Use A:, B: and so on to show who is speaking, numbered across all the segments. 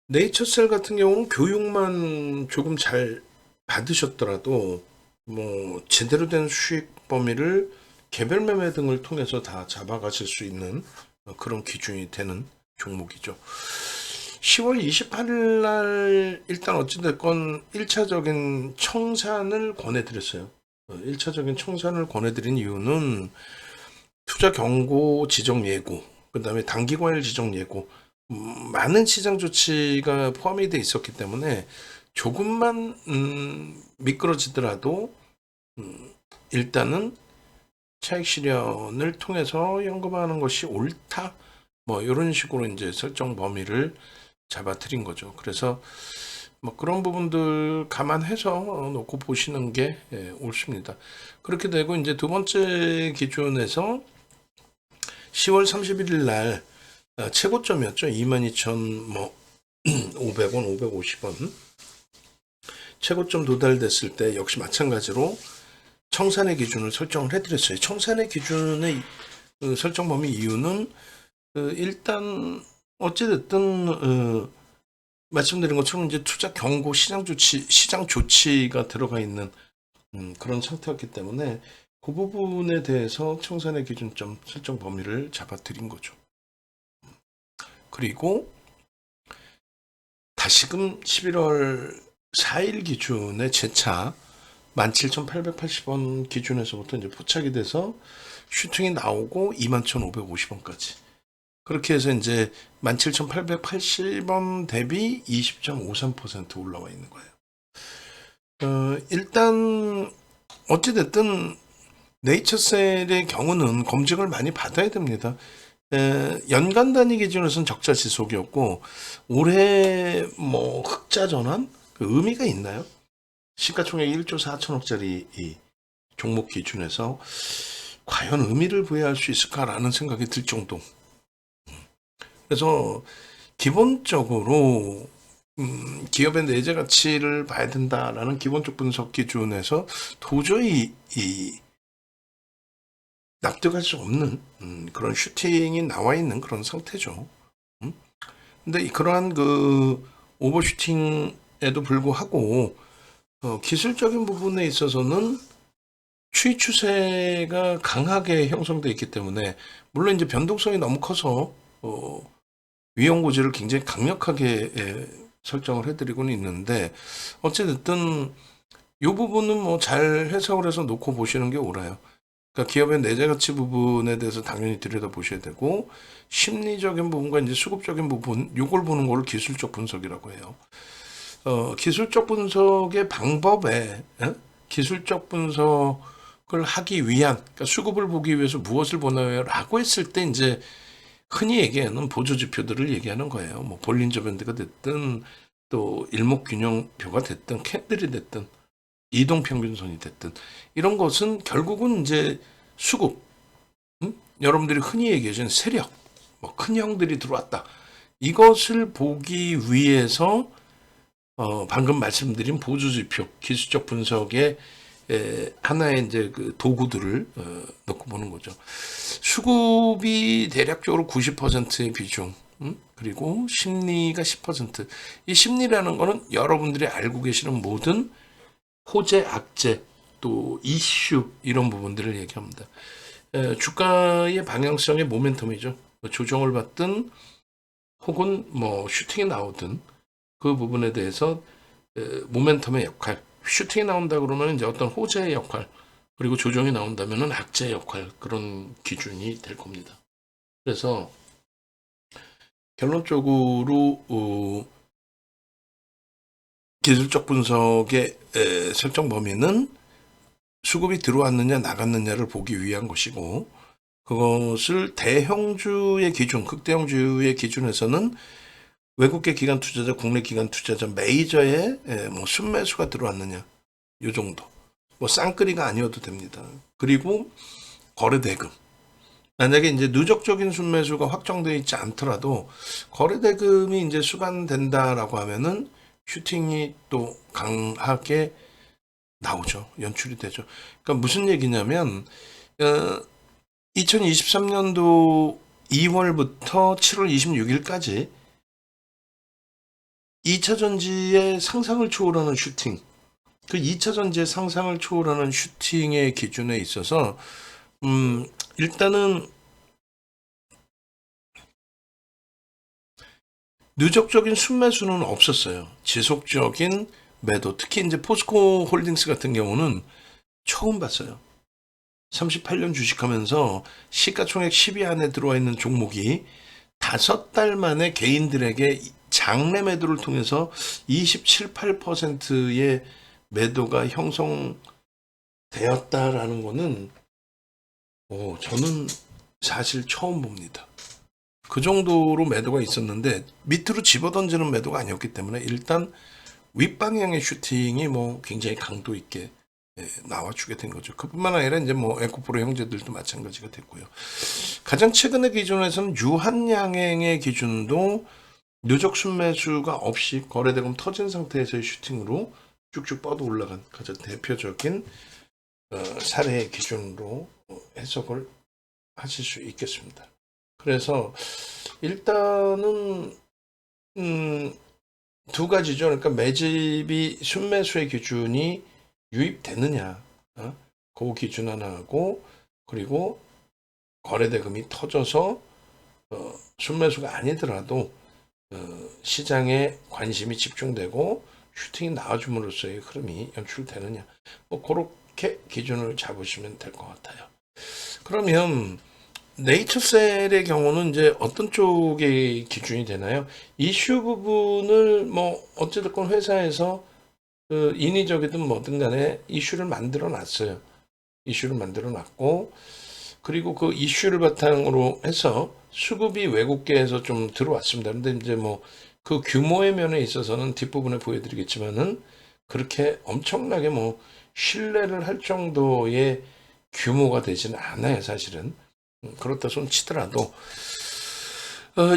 A: 네이처셀 같은 경우는 교육만 조금 잘 받으셨더라도 뭐 제대로 된 수익 범위를 개별 매매 등을 통해서 다 잡아가실 수 있는 그런 기준이 되는 종목이죠. 10월 28일 날 일단 어찌됐건 1차적인 청산을 권해드렸어요. 1차적인 청산을 권해드린 이유는 투자 경고 지정 예고, 그 다음에 단기 과열 지정 예고, 많은 시장 조치가 포함이 돼 있었기 때문에 조금만 미끄러지더라도 음, 일단은 차익 실현을 통해서 연금하는 것이 옳다. 뭐 이런 식으로 이제 설정 범위를 잡아드린 거죠. 그래서 뭐 그런 부분들 감안해서 놓고 보시는 게 옳습니다. 그렇게 되고 이제 두 번째 기준에서 10월 31일 날 최고점이었죠. 22,500원, 550원. 최고점 도달됐을 때 역시 마찬가지로 청산의 기준을 설정을 해드렸어요. 청산의 기준의 설정 범위 이유는 일단 어찌됐든 말씀드린 것처럼 이제 투자 경고 시장 조치가 들어가 있는 그런 상태였기 때문에 그 부분에 대해서 청산의 기준점 설정 범위를 잡아드린 거죠. 그리고 다시금 11월 4일 기준의 재차 17,880원 기준에서부터 이제 포착이 돼서 슈팅이 나오고 21,550원까지. 그렇게 해서 이제 17,880원 대비 20.53% 올라와 있는 거예요. 일단 어찌됐든 네이처셀의 경우는 검증을 많이 받아야 됩니다. 연간 단위 기준으로서는 적자 지속이었고 올해 뭐 흑자 전환 그 의미가 있나요? 시가총액 1조 4천억짜리 이 종목 기준에서 과연 의미를 부여할 수 있을까라는 생각이 들 정도. 그래서 기본적으로 기업의 내재 가치를 봐야 된다라는 기본적 분석 기준에서 도저히 납득할 수 없는 그런 슈팅이 나와 있는 그런 상태죠. 음? 근데 그러한 그 오버슈팅에도 불구하고 기술적인 부분에 있어서는 추이 추세가 강하게 형성되어 있기 때문에 물론 이제 변동성이 너무 커서 위험 고지를 굉장히 강력하게 설정을 해드리고는 있는데 어찌됐든 이 부분은 뭐 잘 해석을 해서 놓고 보시는 게 옳아요. 그러니까 기업의 내재 가치 부분에 대해서 당연히 들여다 보셔야 되고 심리적인 부분과 이제 수급적인 부분 요걸 보는 걸 기술적 분석이라고 해요. 기술적 분석의 방법에 기술적 분석을 하기 위한 그러니까 수급을 보기 위해서 무엇을 보나요라고 했을 때 이제 흔히 얘기하는 보조 지표들을 얘기하는 거예요. 뭐 볼린저 밴드가 됐든 또 일목균형표가 됐든 캔들이 됐든 이동평균선이 됐든 이런 것은 결국은 이제 수급, 여러분들이 흔히 얘기하시는 세력, 뭐 큰 형들이 들어왔다. 이것을 보기 위해서 방금 말씀드린 보조지표, 기술적 분석의 하나의 이제 그 도구들을 넣고 보는 거죠. 수급이 대략적으로 90%의 비중, 그리고 심리가 10%. 이 심리라는 거는 여러분들이 알고 계시는 모든 호재, 악재, 또 이슈 이런 부분들을 얘기합니다. 주가의 방향성의 모멘텀이죠. 뭐 조정을 받든 혹은 뭐 슈팅이 나오든 그 부분에 대해서 모멘텀의 역할, 슈팅이 나온다 그러면 이제 어떤 호재의 역할, 그리고 조정이 나온다면은 악재의 역할 그런 기준이 될 겁니다. 그래서 결론적으로 기술적 분석의 설정 범위는 수급이 들어왔느냐 나갔느냐를 보기 위한 것이고 그것을 대형주의 기준, 극대형주의 기준에서는 외국계 기관 투자자, 국내 기관 투자자 메이저의 뭐 순매수가 들어왔느냐 요 정도. 뭐 쌍끌이가 아니어도 됩니다. 그리고 거래 대금. 만약에 이제 누적적인 순매수가 확정되어 있지 않더라도 거래 대금이 이제 수반된다라고 하면은 슈팅이 또 강하게 나오죠. 연출이 되죠. 그러니까 무슨 얘기냐면 2023년도 2월부터 7월 26일까지 2차 전지의 상상을 초월하는 슈팅, 그 2차 전지의 상상을 초월하는 슈팅의 기준에 있어서 일단은 누적적인 순매수는 없었어요. 지속적인 매도, 특히 이제 포스코 홀딩스 같은 경우는 처음 봤어요. 38년 주식하면서 시가총액 10위 안에 들어와 있는 종목이 5달 만에 개인들에게 장내 매도를 통해서 27, 8%의 매도가 형성되었다라는 거는 저는 사실 처음 봅니다. 그 정도로 매도가 있었는데 밑으로 집어던지는 매도가 아니었기 때문에 일단 윗방향의 슈팅이 뭐 굉장히 강도 있게 나와주게 된 거죠. 그뿐만 아니라 이제 뭐 에코프로 형제들도 마찬가지가 됐고요. 가장 최근의 기준에서는 유한양행의 기준도 누적 순매수가 없이 거래대금 터진 상태에서의 슈팅으로 쭉쭉 뻗어 올라간 가장 대표적인 사례의 기준으로 해석을 하실 수 있겠습니다. 그래서 일단은 두 가지죠. 그러니까 매집이 순매수의 기준이 유입되느냐, 그 기준 하나하고, 그리고 거래대금이 터져서 순매수가 아니더라도 시장에 관심이 집중되고 슈팅이 나와줌으로써의 흐름이 연출되느냐, 뭐 그렇게 기준을 잡으시면 될 것 같아요. 그러면 네이처셀의 경우는 이제 어떤 쪽의 기준이 되나요? 이슈 부분을 뭐 어찌됐건 회사에서 인위적이든 뭐든 간에 이슈를 만들어 놨어요. 이슈를 만들어 놨고, 그리고 그 이슈를 바탕으로 해서 수급이 외국계에서 좀 들어왔습니다. 근데 이제 뭐 그 규모의 면에 있어서는 뒷부분에 보여드리겠지만은 그렇게 엄청나게 뭐 신뢰를 할 정도의 규모가 되지는 않아요, 사실은. 그렇다 손 치더라도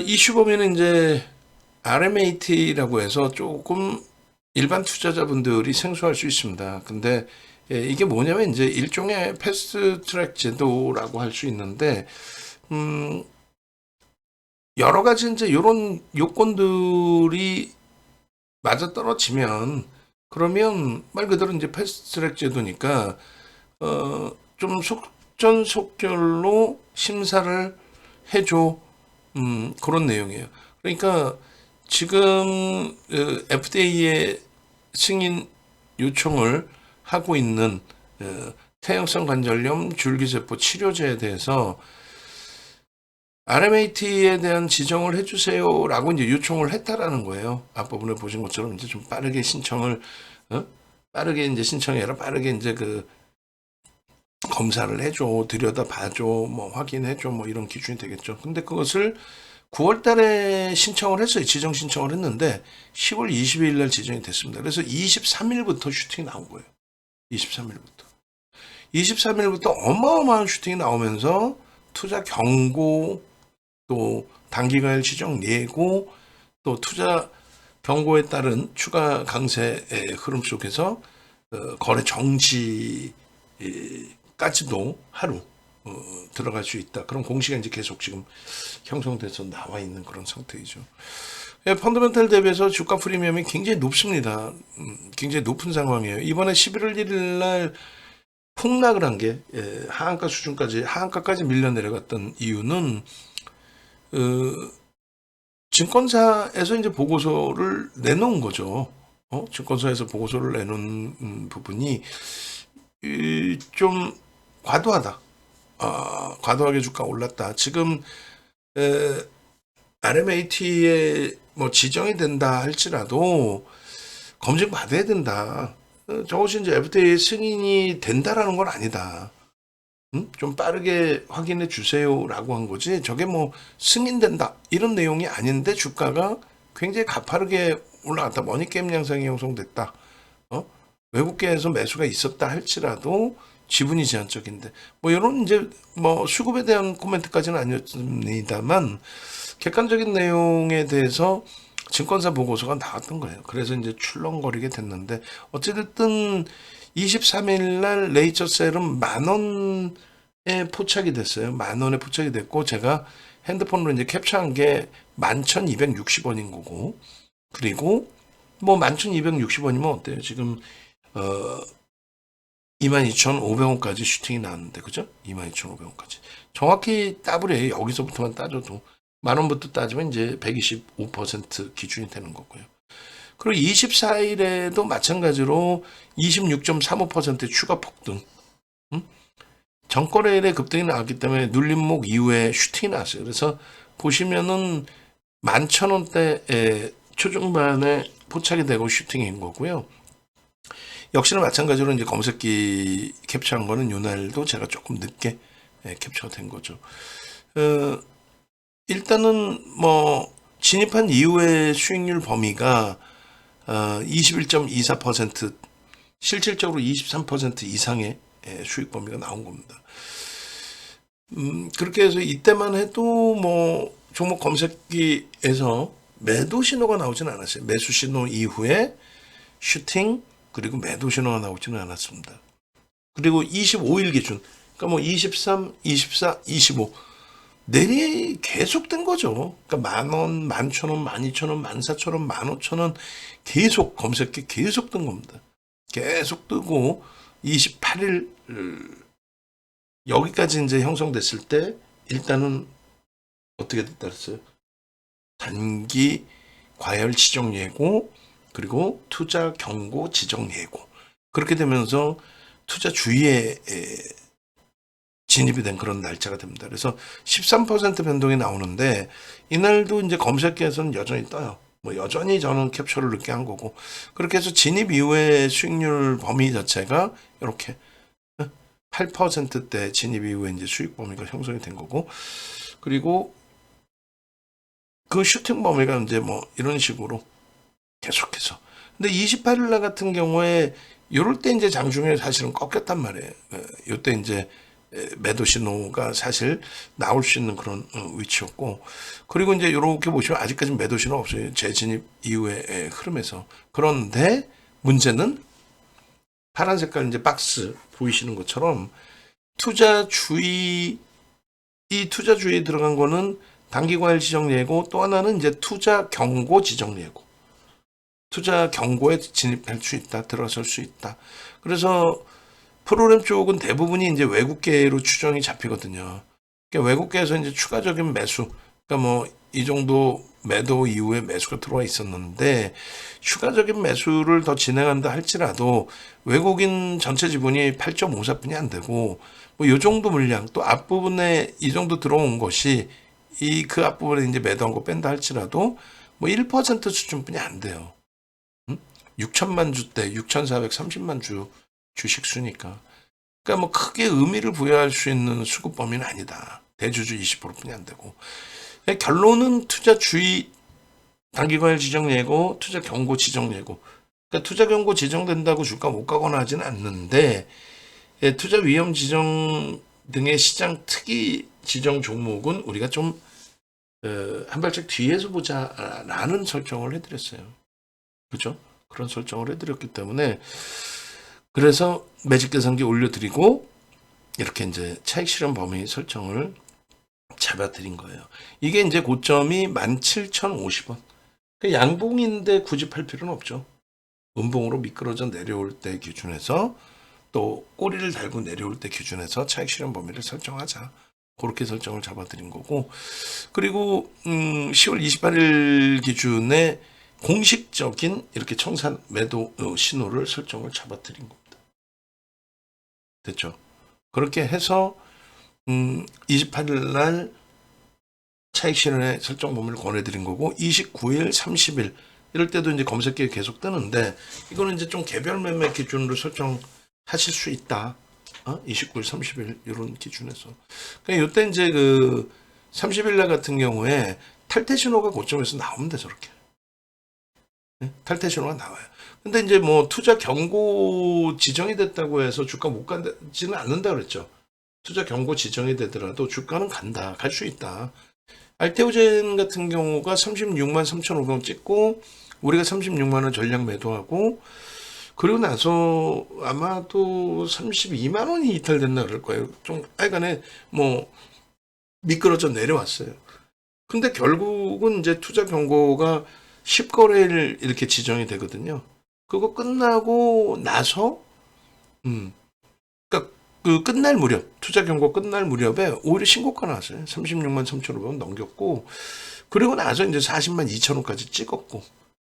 A: 이슈 보면은 이제 RMAT라고 해서 조금 일반 투자자분들이 생소할 수 있습니다. 근데 이게 뭐냐면 이제 일종의 패스트 트랙 제도라고 할 수 있는데 여러 가지 이제 이런 요건들이 맞아 떨어지면 그러면 말 그대로 이제 패스트 트랙 제도니까 좀 속전속결로 심사를 해줘. 그런 내용이에요. 그러니까 지금 FDA의 승인 요청을 하고 있는 퇴행성 관절염 줄기세포 치료제에 대해서 RMAT에 대한 지정을 해주세요라고 이제 요청을 했다라는 거예요. 앞부분에 보신 것처럼 이제 좀 빠르게 신청을 빠르게 이제 신청해라, 빠르게 이제 그 검사를 해줘, 들여다 봐줘, 뭐 확인해줘, 뭐 이런 기준이 되겠죠. 근데 그것을 9월 달에 신청을 했어요. 지정 신청을 했는데 10월 20일 날 지정이 됐습니다. 그래서 23일부터 슈팅이 나온 거예요. 23일부터. 23일부터 어마어마한 슈팅이 나오면서 투자 경고, 또 단기가일 지정 예고, 또 투자 경고에 따른 추가 강세의 흐름 속에서 거래 정지까지도 하루 들어갈 수 있다. 그런 공시가 이제 계속 지금 형성돼서 나와 있는 그런 상태이죠. 펀더멘탈 대비해서 주가 프리미엄이 굉장히 높습니다. 굉장히 높은 상황이에요. 이번에 11월 1일 날 폭락을 한 게 하한가 수준까지 하한가까지 밀려 내려갔던 이유는 증권사에서 이제 보고서를 내놓은 거죠. 증권사에서 보고서를 내놓은 부분이 좀 과도하다. 과도하게 주가 올랐다. 지금 RMAT에 뭐 지정이 된다 할지라도 검증 받아야 된다. 저것이 이제 FDA 승인이 된다라는 건 아니다. 좀 빠르게 확인해 주세요라고 한 거지. 저게 뭐 승인된다 이런 내용이 아닌데 주가가 굉장히 가파르게 올라갔다. 머니게임 양상이 형성됐다. 외국계에서 매수가 있었다 할지라도 지분이 제한적인데 뭐 이런 이제 뭐 수급에 대한 코멘트까지는 아니었습니다만 객관적인 내용에 대해서 증권사 보고서가 나왔던 거예요. 그래서 이제 출렁거리게 됐는데 어찌됐든 23일 날 레이처셀은 10,000원에 포착이 됐어요. 10,000원에 포착이 됐고 제가 핸드폰으로 이제 캡처한 게 11,260원인 거고 그리고 뭐 11,260원이면 어때요? 지금 22,500원까지 슈팅이 나왔는데, 그죠? 22,500원까지. 정확히 더블이에요. 여기서부터만 따져도. 만원부터 따지면 이제 125% 기준이 되는 거고요. 그리고 24일에도 마찬가지로 26.35% 추가 폭등. 전거래일에 급등이 나왔기 때문에 눌림목 이후에 슈팅이 나왔어요. 그래서 보시면은 11,000원대 초중반에 포착이 되고 슈팅인 거고요. 역시나 마찬가지로 이제 검색기 캡처한 거는 요날도 제가 조금 늦게 캡처가 된 거죠. 일단은 뭐 진입한 이후의 수익률 범위가 21.24%, 실질적으로 23% 이상의 수익 범위가 나온 겁니다. 그렇게 해서 이때만 해도 뭐 종목 검색기에서 매도 신호가 나오진 않았어요. 매수 신호 이후에 슈팅, 그리고 매도 신호가 나오지는 않았습니다. 그리고 25일 기준, 그러니까 뭐 23, 24, 25 내리 계속된 거죠. 그러니까 10,000원, 11,000원, 12,000원, 14,000원, 15,000원 계속 검색기 계속 뜬 겁니다. 계속 뜨고 28일 여기까지 이제 형성됐을 때 일단은 어떻게 됐다랬어요? 단기 과열 지정 예고, 그리고 투자 경고 지정 예고. 그렇게 되면서 투자 주의에 진입이 된 그런 날짜가 됩니다. 그래서 13% 변동이 나오는데 이날도 이제 검색기에서는 여전히 떠요. 뭐 여전히 저는 캡처를 늦게 한 거고, 그렇게 해서 진입 이후의 수익률 범위 자체가 이렇게 8%대 진입 이후에 이제 수익 범위가 형성이 된 거고, 그리고 그 슈팅 범위가 이제 뭐 이런 식으로 계속해서. 근데 28일 날 같은 경우에 요럴 때 이제 장중에 사실은 꺾였단 말이에요. 요때 이제 매도 신호가 사실 나올 수 있는 그런 위치였고, 그리고 이제 이렇게 보시면 아직까지 매도 신호 없어요. 재진입 이후의 흐름에서. 그런데 문제는 파란 색깔 이제 박스 보이시는 것처럼 투자 주의에 들어간 거는 단기 과열 지정 예고, 또 하나는 이제 투자 경고 지정 예고. 투자 경고에 진입할 수 있다, 들어설 수 있다. 그래서 프로그램 쪽은 대부분이 이제 외국계로 추정이 잡히거든요. 그러니까 외국계에서 이제 추가적인 매수, 그러니까 뭐 이 정도 매도 이후에 매수가 들어와 있었는데, 추가적인 매수를 더 진행한다 할지라도 외국인 전체 지분이 8.54분이 안 되고, 뭐 이 정도 물량, 또 앞부분에 이 정도 들어온 것이 그 앞부분에 이제 매도한 거 뺀다 할지라도 뭐 1% 수준뿐이 안 돼요. 6천만 주대, 6,430만 주식 수니까. 그러니까 뭐 크게 의미를 부여할 수 있는 수급 범위는 아니다. 대주주 20%뿐이 안 되고. 결론은 투자 주의 단기 과열 지정 예고, 투자 경고 지정 예고. 그러니까 투자 경고 지정된다고 주가 못 가거나 하지는 않는데, 투자 위험 지정 등의 시장 특이 지정 종목은 우리가 좀 한 발짝 뒤에서 보자라는 설정을 해드렸어요. 그죠? 그런 설정을 해드렸기 때문에, 그래서 매직 계산기 올려드리고 이렇게 이제 차익 실현 범위 설정을 잡아드린 거예요. 이게 이제 고점이 17,050원. 양봉인데 굳이 팔 필요는 없죠. 음봉으로 미끄러져 내려올 때 기준에서, 또 꼬리를 달고 내려올 때 기준에서 차익 실현 범위를 설정하자. 그렇게 설정을 잡아드린 거고, 그리고 10월 28일 기준에 공식적인 이렇게 청산 매도 신호를 설정을 잡아드린 겁니다. 됐죠? 그렇게 해서 28일 날 차익 실현의 설정 범위를 권해드린 거고, 29일, 30일 이럴 때도 이제 검색기에 계속 뜨는데, 이거는 이제 좀 개별 매매 기준으로 설정하실 수 있다. 29일, 30일 이런 기준에서. 그러니까 이때 이제 그 30일 날 같은 경우에 탈퇴 신호가 고점에서 나옵니다. 저렇게. 네? 탈퇴 신호가 나와요. 근데 이제 뭐 투자 경고 지정이 됐다고 해서 주가 못 가지는 않는다 그랬죠. 투자 경고 지정이 되더라도 주가는 간다. 갈 수 있다. 알테오젠 같은 경우가 36만 3,500원 찍고, 우리가 36만 원 전량 매도하고, 그리고 나서 아마도 32만 원이 이탈됐나 그럴 거예요. 좀 하여간에 뭐 미끄러져 내려왔어요. 근데 결국은 이제 투자 경고가 10거래일 이렇게 지정이 되거든요. 그거 끝나고 나서 그러니까 그 끝날 무렵, 투자 경고 끝날 무렵에 오히려 신고가 나왔어요. 36만 3,500원 넘겼고, 그리고 나서 이제 40만 2천원까지 찍었고,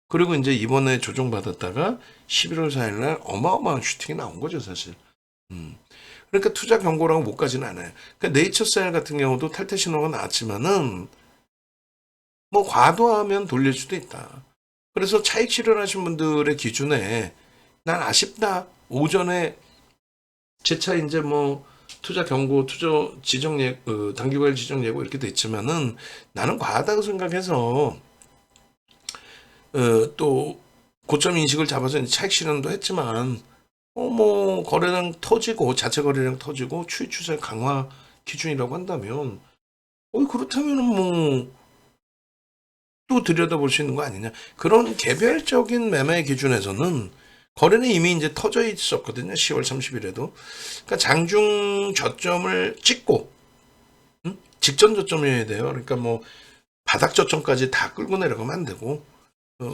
A: 그리고 이제 이번에 조정받았다가 11월 4일 날 어마어마한 슈팅이 나온 거죠, 사실. 그러니까 투자 경고라고 못 가지는 않아요. 그러니까 네이처셀 같은 경우도 탈퇴 신호가 나왔지만은 뭐 과도하면 돌릴 수도 있다. 그래서 차익 실현하신 분들의 기준에 난 아쉽다. 오전에 제 차 이제 뭐 투자 경고, 투자 지정 단기과일 지정 예고 이렇게 됐지만은 나는 과하다고 생각해서 또 고점 인식을 잡아서 차익 실현도 했지만 뭐 거래량 터지고 자체 거래량 터지고 추이 추세 강화 기준이라고 한다면 그렇다면은 뭐 또 들여다볼 수 있는 거 아니냐. 그런 개별적인 매매 기준에서는 거래는 이미 이제 터져 있었거든요. 10월 30일에도. 그러니까 장중 저점을 찍고 직전 저점이어야 돼요. 그러니까 뭐 바닥 저점까지 다 끌고 내려가면 안 되고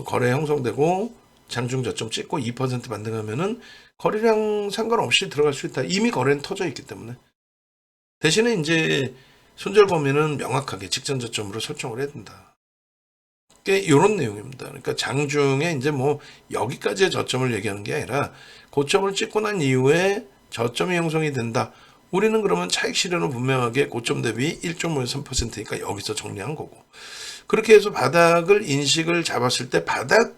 A: 거래 형성되고 장중 저점 찍고 2% 반등하면은 거래량 상관없이 들어갈 수 있다. 이미 거래는 터져 있기 때문에. 대신에 이제 손절 범위는 명확하게 직전 저점으로 설정을 해야 된다. 이런 내용입니다. 그러니까 장중에 이제 뭐 여기까지의 저점을 얘기하는 게 아니라 고점을 찍고 난 이후에 저점이 형성이 된다. 우리는 그러면 차익 실현은 분명하게 고점 대비 1.53%니까 여기서 정리한 거고. 그렇게 해서 바닥을 인식을 잡았을 때 바닥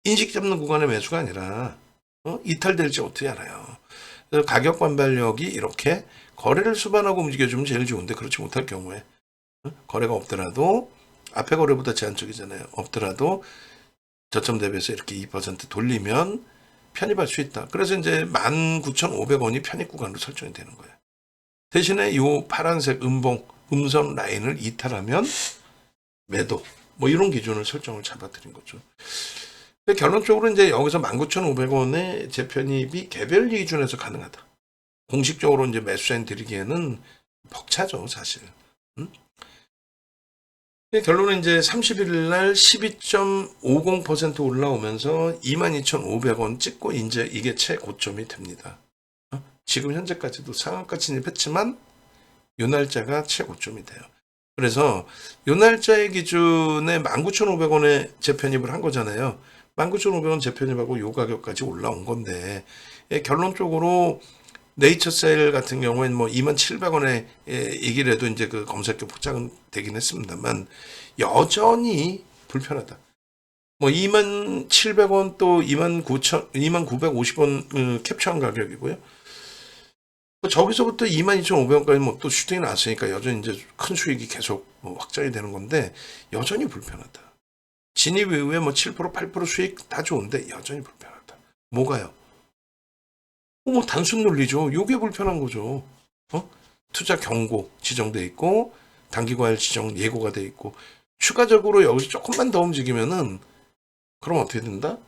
A: 인식 잡는 구간의 매수가 아니라 이탈될지 어떻게 알아요. 그래서 가격 반발력이 이렇게 거래를 수반하고 움직여주면 제일 좋은데 그렇지 못할 경우에 거래가 없더라도 앞에 거래보다 제한적이잖아요. 없더라도 저점 대비해서 이렇게 2% 돌리면 편입할 수 있다. 그래서 이제 19,500원이 편입 구간으로 설정이 되는 거예요. 대신에 이 파란색 음선 라인을 이탈하면 매도 뭐 이런 기준을 설정을 잡아드린 거죠. 결론적으로 이제 여기서 19,500원의 재편입이 개별 기준에서 가능하다. 공식적으로 이제 매수자인 드리기에는 벅차죠, 사실. 결론은 이제 31일 날 12.50% 올라오면서 22,500원 찍고 이제 이게 최고점이 됩니다. 지금 현재까지도 상한가 진입했지만 요 날짜가 최고점이 돼요. 그래서 요 날짜의 기준에 19,500원에 재편입을 한 거잖아요. 19,500원 재편입하고 요 가격까지 올라온 건데 결론적으로 네이처셀 같은 경우에는 뭐 27,000원에 이기래도 이제 그 검색표 포착은 되긴 했습니다만 여전히 불편하다. 뭐 27,000원 또 29,50원 캡처한 가격이고요. 저기서부터 22,500원까지 뭐 또 슈팅이 나왔으니까 여전히 이제 큰 수익이 계속 확장이 되는 건데 여전히 불편하다. 진입 이후에 뭐 7%, 8% 수익 다 좋은데 여전히 불편하다. 뭐가요? 뭐 단순 논리죠. 요게 불편한 거죠. 투자 경고 지정돼 있고 단기과일 지정 예고가 돼 있고 추가적으로 여기서 조금만 더 움직이면은 그럼 어떻게 된다?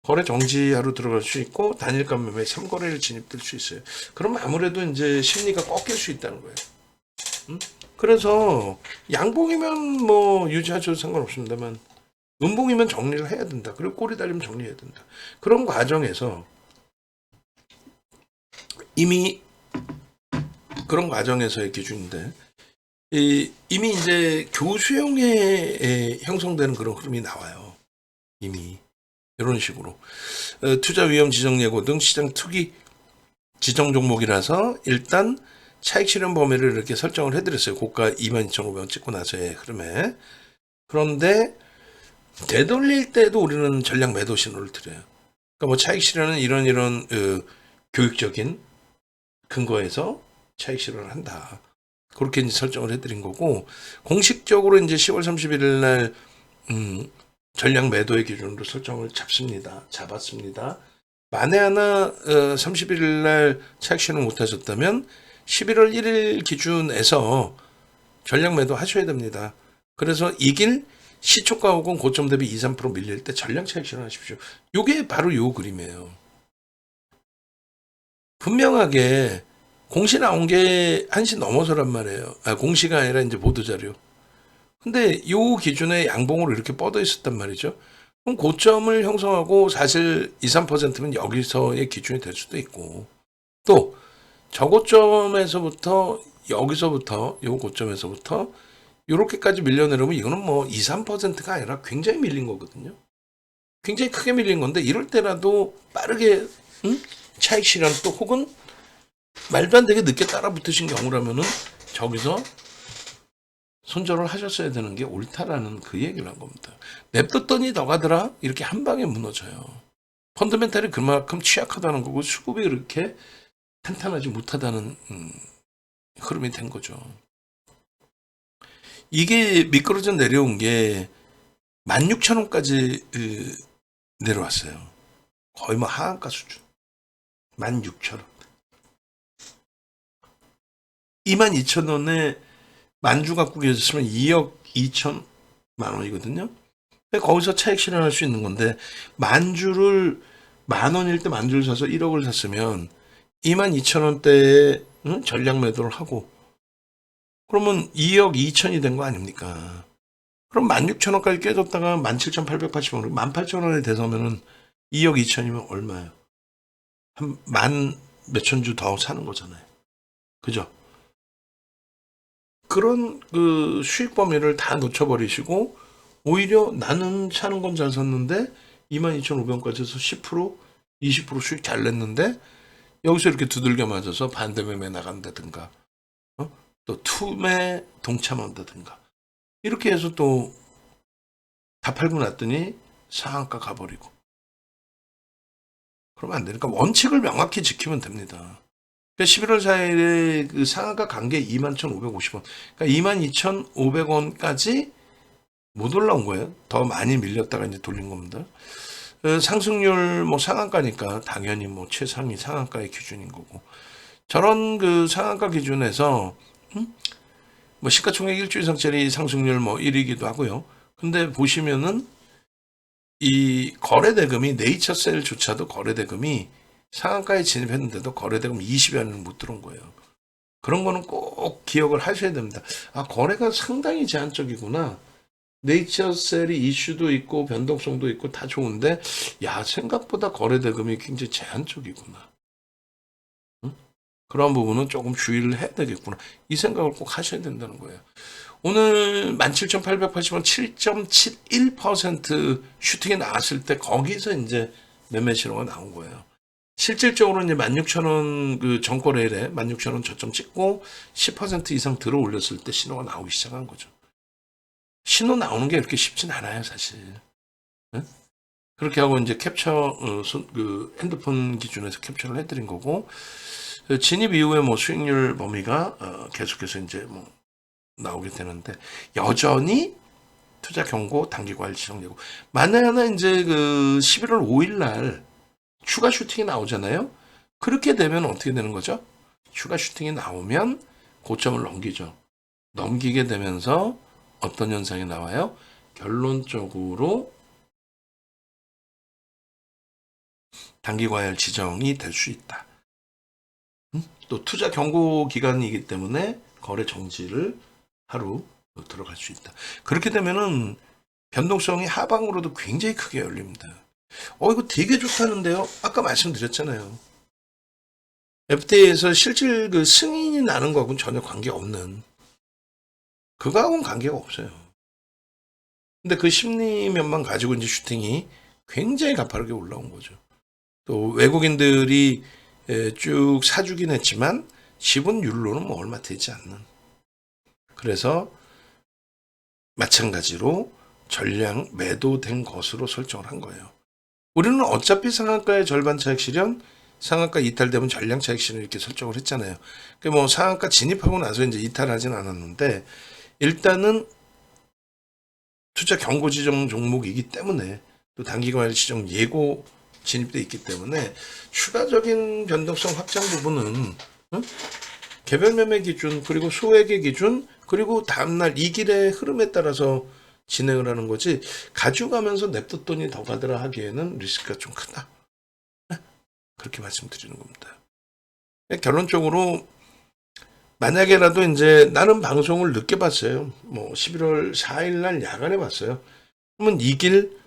A: 거래 정지하러 들어갈 수 있고 단일가 매매 3거래일 진입될 수 있어요. 그럼 아무래도 이제 심리가 꺾일 수 있다는 거예요. 그래서 양봉이면 뭐 유지하셔도 상관없습니다만 음봉이면 정리를 해야 된다. 그리고 꼬리 달리면 정리해야 된다. 그런 과정에서 이미 그런 과정에서의 기준인데 이미 이제 교수형에 형성되는 그런 흐름이 나와요. 이미 이런 식으로 투자 위험 지정 예고 등 시장 투기 지정 종목이라서 일단 차익 실현 범위를 이렇게 설정을 해드렸어요. 고가 22,500원 찍고 나서의 흐름에. 그런데 되돌릴 때도 우리는 전략 매도 신호를 드려요. 그러니까 뭐 차익 실현은 이런 교육적인 근거에서 차익 실현을 한다. 그렇게 이제 설정을 해드린 거고 공식적으로 이제 10월 31일 날 전략 매도의 기준으로 설정을 잡았습니다. 만에 하나 31일 날 차익 실현 못하셨다면 11월 1일 기준에서 전략 매도 하셔야 됩니다. 그래서 이길 시초가 혹은 고점 대비 2, 3% 밀릴 때 전량 차익 실현하십시오. 이게 바로 요 그림이에요. 분명하게 공시 나온 게 1시 넘어서란 말이에요. 공시가 아니라 이제 보도자료. 근데 요 기준에 양봉으로 이렇게 뻗어 있었단 말이죠. 그럼 고점을 형성하고 사실 2, 3%면 여기서의 기준이 될 수도 있고 또 저고점에서부터 여기서부터 요 고점에서부터 요렇게까지 밀려내려면 이거는 뭐 2, 3%가 아니라 굉장히 밀린 거거든요. 굉장히 크게 밀린 건데 이럴 때라도 빠르게 차익 실현 또 혹은 말도 안 되게 늦게 따라 붙으신 경우라면은 저기서 손절을 하셨어야 되는 게 옳다라는 그 얘기를 한 겁니다. 냅뒀더니 더 가더라 이렇게 한 방에 무너져요. 펀더멘탈이 그만큼 취약하다는 거고 수급이 그렇게 탄탄하지 못하다는 흐름이 된 거죠. 이게 미끄러져 내려온 게 16,000원까지 내려왔어요. 거의 뭐 하한가 수준. 16,000원. 22,000원에 만주 갖고 계셨으면 2억 2천만 원이거든요. 거기서 차익 실현할 수 있는 건데 만주를 10,000원일 때 만주를 사서 1억을 샀으면 22,000원대에 전략 매도를 하고 그러면 2억 2천이 된 거 아닙니까? 그럼 16,000원까지 깨졌다가 17,880원, 18,000원에 대서면은 2억 2천이면 얼마예요? 한 만 몇천 주 더 사는 거잖아요. 그죠? 그런 그 수익 범위를 다 놓쳐버리시고 오히려 나는 사는 건 잘 샀는데 22,500원까지 해서 10%, 20% 수익 잘 냈는데 여기서 이렇게 두들겨 맞아서 반대매매 나간다든가 또 투매 동참한다든가 이렇게 해서 또 다 팔고 났더니 상한가 가버리고 그러면 안 되니까 원칙을 명확히 지키면 됩니다. 11월 4일에 그 상한가 간 게 21,550원. 그러니까 22,500원까지 못 올라온 거예요. 더 많이 밀렸다가 이제 돌린 겁니다. 상승률 뭐 상한가니까 당연히 뭐 최상위 상한가의 기준인 거고. 저런 그 상한가 기준에서 뭐 시가총액 1조 이상짜리 상승률 뭐 1위기도 하고요. 근데 보시면은 이 거래대금이 네이처셀조차도 거래대금이 상한가에 진입했는데도 거래대금 20여 원은 못 들어온 거예요. 그런 거는 꼭 기억을 하셔야 됩니다. 아, 거래가 상당히 제한적이구나. 네이처셀이 이슈도 있고 변동성도 있고 다 좋은데 야, 생각보다 거래대금이 굉장히 제한적이구나. 응? 그런 부분은 조금 주의를 해야 되겠구나. 이 생각을 꼭 하셔야 된다는 거예요. 오늘 17,880원 7.71% 슈팅이 나왔을 때 거기서 이제 매매 신호가 나온 거예요. 실질적으로 이제 16,000원 그 전거래일에 16,000원 저점 찍고 10% 이상 들어 올렸을 때 신호가 나오기 시작한 거죠. 신호 나오는 게 그렇게 쉽진 않아요, 사실. 네? 그렇게 하고 이제 캡처 그 핸드폰 기준에서 캡처를 해드린 거고 진입 이후에 뭐 수익률 범위가 계속해서 이제 뭐 나오게 되는데 여전히 투자 경고 단기 과열 지정되고 만에 하나 이제 그 11월 5일 날 추가 슈팅이 나오잖아요. 그렇게 되면 어떻게 되는 거죠? 추가 슈팅이 나오면 고점을 넘기죠. 넘기게 되면서 어떤 현상이 나와요? 결론적으로 단기 과열 지정이 될 수 있다. 또 투자 경고 기간이기 때문에 거래 정지를 하루 들어갈 수 있다. 그렇게 되면은 변동성이 하방으로도 굉장히 크게 열립니다. 이거 되게 좋다는데요? 아까 말씀드렸잖아요. FTA에서 실질 그 승인이 나는 거하고는 전혀 관계없는, 그거하고는 관계가 없어요. 근데 그 심리면만 가지고 이제 슈팅이 굉장히 가파르게 올라온 거죠. 또 외국인들이 쭉 사주긴 했지만 지분율로는 뭐 얼마 되지 않는. 그래서 마찬가지로 전량 매도된 것으로 설정을 한 거예요. 우리는 어차피 상한가의 절반 차익 실현, 상한가 이탈되면 전량 차익 실현 이렇게 설정을 했잖아요. 뭐 상한가 진입하고 나서 이제 이탈하진 않았는데 일단은 투자 경고 지정 종목이기 때문에 또 단기 과열 지정 예고 진입돼 있기 때문에 추가적인 변동성 확장 부분은 개별 매매 기준 그리고 소액의 기준 그리고 다음날 이 길의 흐름에 따라서 진행을 하는 거지 가져가면서 냅뒀더니 더 가더라 하기에는 리스크가 좀 크다. 그렇게 말씀드리는 겁니다. 결론적으로 만약에라도 이제 나는 방송을 늦게 봤어요. 뭐 11월 4일 날 야간에 봤어요. 그러면 이 길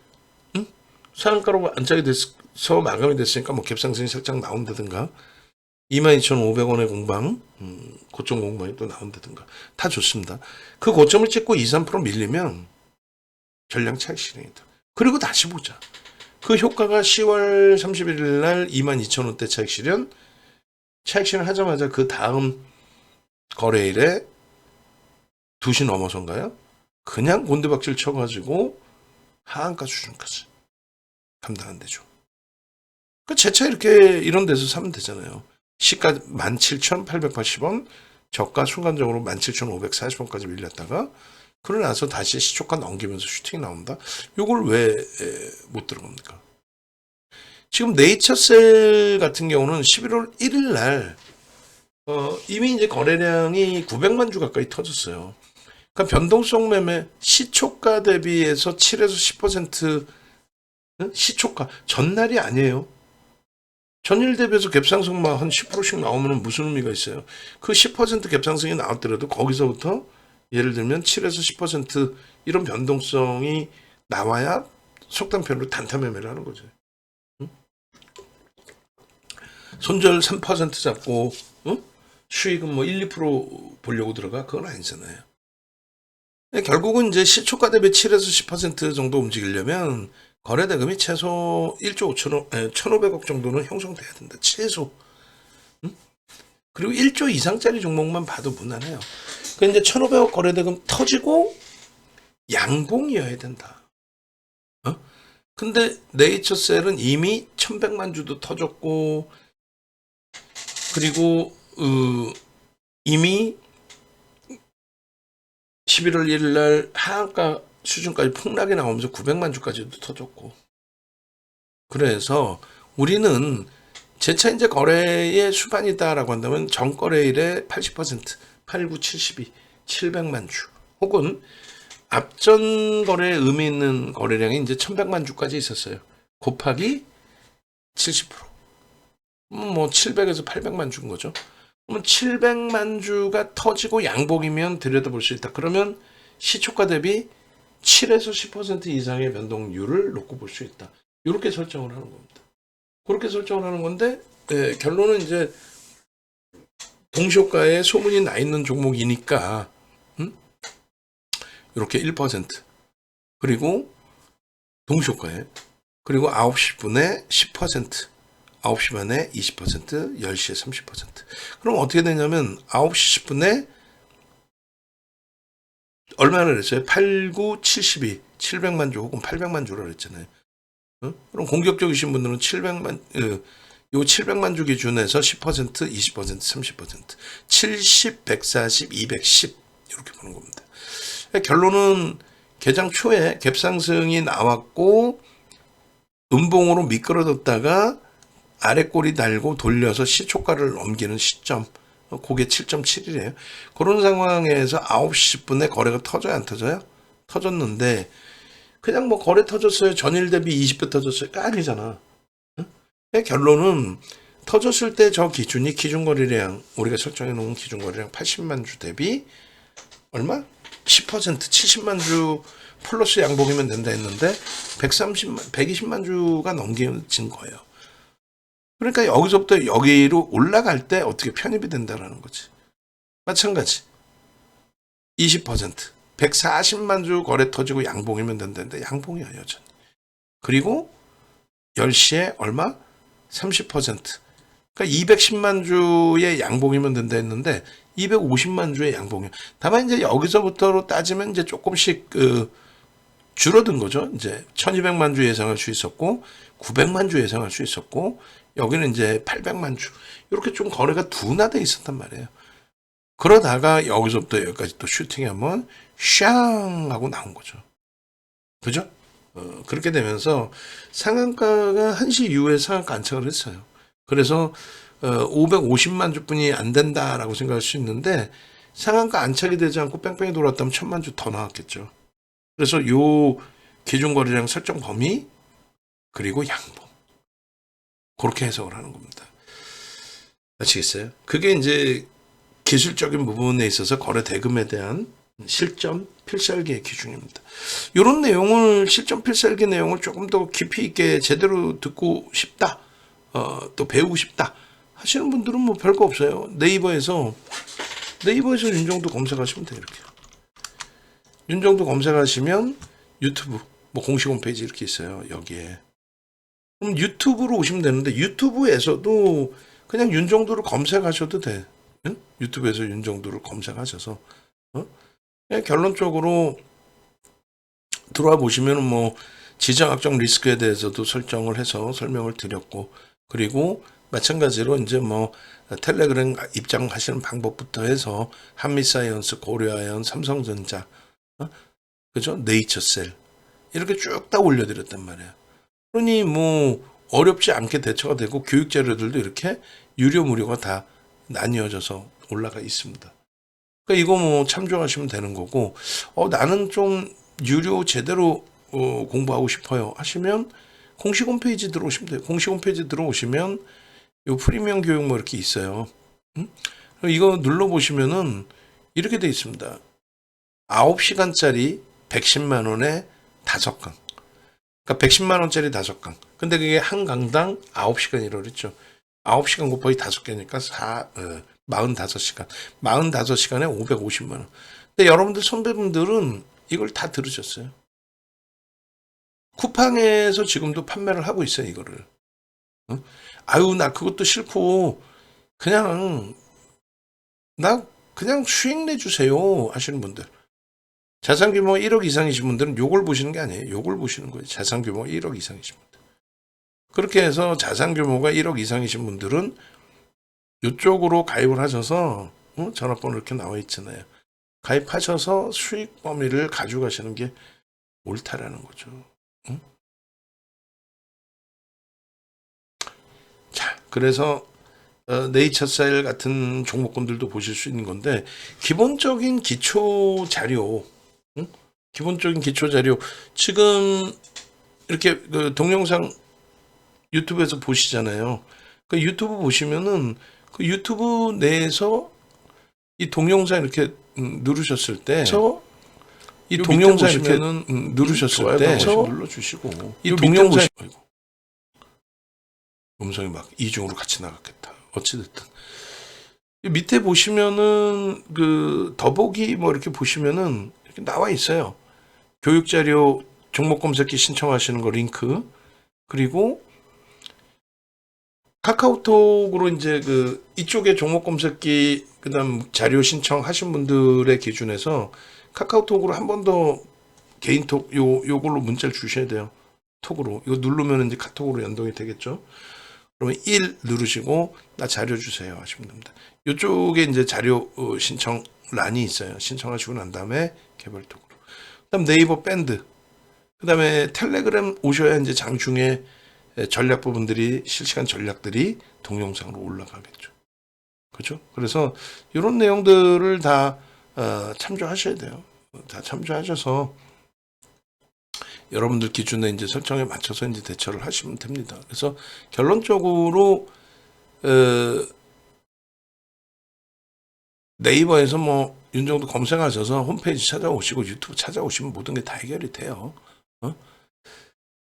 A: 상한가로 안짝이 돼서 마감이 됐으니까 뭐 갭상승이 살짝 나온다든가 22,500원의 공방 고점 공방이 또 나온다든가 다 좋습니다. 그 고점을 찍고 2, 3% 밀리면 전량 차익 실현이다. 그리고 다시 보자. 그 효과가 10월 31일 날 22,000원대 차익 실현 하자마자 그 다음 거래일에 2시 넘어선가요? 그냥 곤두박질 쳐가지고 하한가 수준까지 감당 안 되죠. 그 재차 이렇게 이런 데서 사면 되잖아요. 시가 17,880원, 저가 순간적으로 17,540원까지 밀렸다가 그러고 나서 다시 시초가 넘기면서 슈팅이 나온다. 요걸 왜 못 들어갑니까? 지금 네이처셀 같은 경우는 11월 1일 날 이미 이제 거래량이 900만 주 가까이 터졌어요. 그러니까 변동성 매매 시초가 대비해서 7에서 10% 시초가 전날이 아니에요. 전일 대비해서 갭상승만 한 10%씩 나오면 무슨 의미가 있어요? 그 10% 갭상승이 나왔더라도 거기서부터 예를 들면 7에서 10% 이런 변동성이 나와야 속단편으로 단타 매매를 하는 거죠. 손절 3% 잡고 수익은 뭐 1, 2% 보려고 들어가? 그건 아니잖아요. 결국은 이제 시초가 대비 7에서 10% 정도 움직이려면 거래대금이 최소 1조 1,500억 정도는 형성돼야 된다. 최소. 그리고 1조 이상짜리 종목만 봐도 무난해요. 그 이제 1,500억 거래대금 터지고 양봉이어야 된다. 근데 네이처셀은 이미 1,100만 주도 터졌고 그리고 이미 11월 1일 날 하한가 수준까지 폭락이 나오면서 900만 주까지도 터졌고 그래서 우리는 재차 이제 거래의 수반이다라고 한다면 전거래일의 80% 8, 9, 72 700만 주 혹은 앞전 거래에 의미 있는 거래량이 이제 1100만 주까지 있었어요. 곱하기 70%. 뭐 700에서 800만 주인 거죠. 그러면 700만 주가 터지고 양봉이면 들여다볼 수 있다. 그러면 시초가 대비 7에서 10% 이상의 변동률을 놓고 볼 수 있다. 이렇게 설정을 하는 겁니다. 그렇게 설정을 하는 건데 결론은 이제 동시효과에 소문이 나 있는 종목이니까 이렇게 1% 그리고 동시효과에 그리고 9시 분에 10% 9시 반에 20% 10시에 30% 그럼 어떻게 되냐면 9시 10분에 얼마나 그랬어요? 8, 9, 72 700만 주 혹은 800만 주라고 그랬잖아요. 그럼 공격적이신 분들은 700만 요 700만 주 기준에서 10%, 20%, 30%, 70, 140, 210 이렇게 보는 겁니다. 결론은 개장 초에 갭상승이 나왔고 음봉으로 미끄러졌다가 아래 꼬리 달고 돌려서 시초가를 넘기는 시점 그게 7.7이래요. 그런 상황에서 9시 10분에 거래가 터져요 안 터져요? 터졌는데 그냥 뭐 거래 터졌어요. 전일 대비 20배 터졌어요. 아니잖아. 결론은 터졌을 때 저 기준이 기준거래량 우리가 설정해 놓은 기준거래량 80만 주 대비 얼마? 10% 70만 주 플러스 양봉이면 된다 했는데 120만 주가 넘겨진 거예요. 그러니까 여기서부터 여기로 올라갈 때 어떻게 편입이 된다라는 거지. 마찬가지 20% 140만 주 거래 터지고 양봉이면 된다는데 양봉이야 여전히. 그리고 10시에 얼마? 30% 그러니까 210만 주의 양봉이면 된다 했는데 250만 주의 양봉이요. 다만 이제 여기서부터로 따지면 이제 조금씩 줄어든 거죠. 이제 1200만 주 예상할 수 있었고 900만 주 예상할 수 있었고 여기는 이제 800만 주 이렇게 좀 거래가 둔화돼 있었단 말이에요. 그러다가 여기서부터 여기까지 또 슈팅이 한번 샹 하고 나온 거죠. 그죠? 그렇게 되면서 상한가가 1시 이후에 상한가 안착을 했어요. 그래서 550만 주뿐이 안 된다라고 생각할 수 있는데 상한가 안착이 되지 않고 뺑뺑이 돌았다면 1000만 주 더 나왔겠죠. 그래서 요 기준 거래량 설정 범위 그리고 양봉 그렇게 해석을 하는 겁니다. 아시겠어요? 그게 이제 기술적인 부분에 있어서 거래 대금에 대한 실전 필살기의 기준입니다. 이런 내용을 실전 필살기 내용을 조금 더 깊이 있게 제대로 듣고 싶다, 또 배우고 싶다 하시는 분들은 뭐 별거 없어요. 네이버에서 윤정도 검색하시면 돼요. 이렇게 윤정도 검색하시면 유튜브 뭐 공식 홈페이지 이렇게 있어요. 여기에 그럼 유튜브로 오시면 되는데 유튜브에서도 그냥 윤정도를 검색하셔도 돼. 응? 유튜브에서 윤정도를 검색하셔서 그냥 결론적으로 들어와 보시면 뭐 지정학적 리스크에 대해서도 설정을 해서 설명을 드렸고, 그리고 마찬가지로 이제 뭐 텔레그램 입장하시는 방법부터 해서 한미사이언스, 고려아연, 삼성전자, 그죠? 네이처셀 이렇게 쭉 다 올려드렸단 말이에요. 그러니 뭐 어렵지 않게 대처가 되고 교육 자료들도 이렇게 유료 무료가 다 나뉘어져서 올라가 있습니다. 그러니까 이거 뭐 참조하시면 되는 거고, 나는 좀 유료 제대로 공부하고 싶어요 하시면 공식 홈페이지 들어오시면 돼요. 공식 홈페이지 들어오시면 요 프리미엄 교육 뭐 이렇게 있어요. 이거 눌러보시면은 이렇게 돼 있습니다. 9시간짜리 110만 원에 5강. 그러니까 110만 원짜리 5강. 근데 그게 한 강당 9시간이라고 그랬죠. 9시간 곱하기 5개니까 45시간. 45시간에 550만 원. 근데 여러분들 선배분들은 이걸 다 들으셨어요. 쿠팡에서 지금도 판매를 하고 있어요, 이거를. 아유, 나 그것도 싫고 나 그냥 수익 내주세요 하시는 분들, 자산 규모 1억 이상이신 분들은 요걸 보시는 게 아니에요. 요걸 보시는 거예요. 자산 규모 1억 이상이신 분들. 그렇게 해서 자산 규모가 1억 이상이신 분들은 이쪽으로 가입을 하셔서 전화번호 이렇게 나와 있잖아요. 가입하셔서 수익 범위를 가져가시는 게 옳다라는 거죠. 자, 그래서 네이처셀 같은 종목군들도 보실 수 있는 건데, 기본적인 기초 자료, 기본적인 기초 자료 지금 이렇게 그 동영상 유튜브에서 보시잖아요. 그 유튜브 보시면은 그 유튜브 내에서 이 동영상 이렇게 누르셨을 때, 이 동영상 이렇게 누르셨을 때 눌러주시고, 이 동영상 음성이 막 이중으로 같이 나갔겠다. 어찌됐든 밑에 보시면은 그 더보기 뭐 이렇게 보시면은 이렇게 나와 있어요. 교육 자료 종목 검색기 신청하시는 거 링크, 그리고 카카오톡으로 이제 그 이쪽에 종목 검색기 그다음 자료 신청하신 분들의 기준에서 카카오톡으로 한 번 더 개인톡 요걸로 문자를 주셔야 돼요. 톡으로 이거 누르면 이제 카톡으로 연동이 되겠죠. 그러면 1 누르시고 나 자료 주세요 하시면 됩니다. 이쪽에 이제 자료 신청 란이 있어요. 신청하시고 난 다음에 개별톡으로. 그다음 네이버 밴드. 그다음에 텔레그램 오셔야 이제 장중에 전략 부분들이, 실시간 전략들이 동영상으로 올라가겠죠. 그렇죠? 그래서 이런 내용들을 다 참조하셔야 돼요. 다 참조하셔서 여러분들 기준에 이제 설정에 맞춰서 이제 대처를 하시면 됩니다. 그래서 결론적으로 네이버에서 뭐 윤정도 검색하셔서 홈페이지 찾아오시고 유튜브 찾아오시면 모든 게 다 해결이 돼요.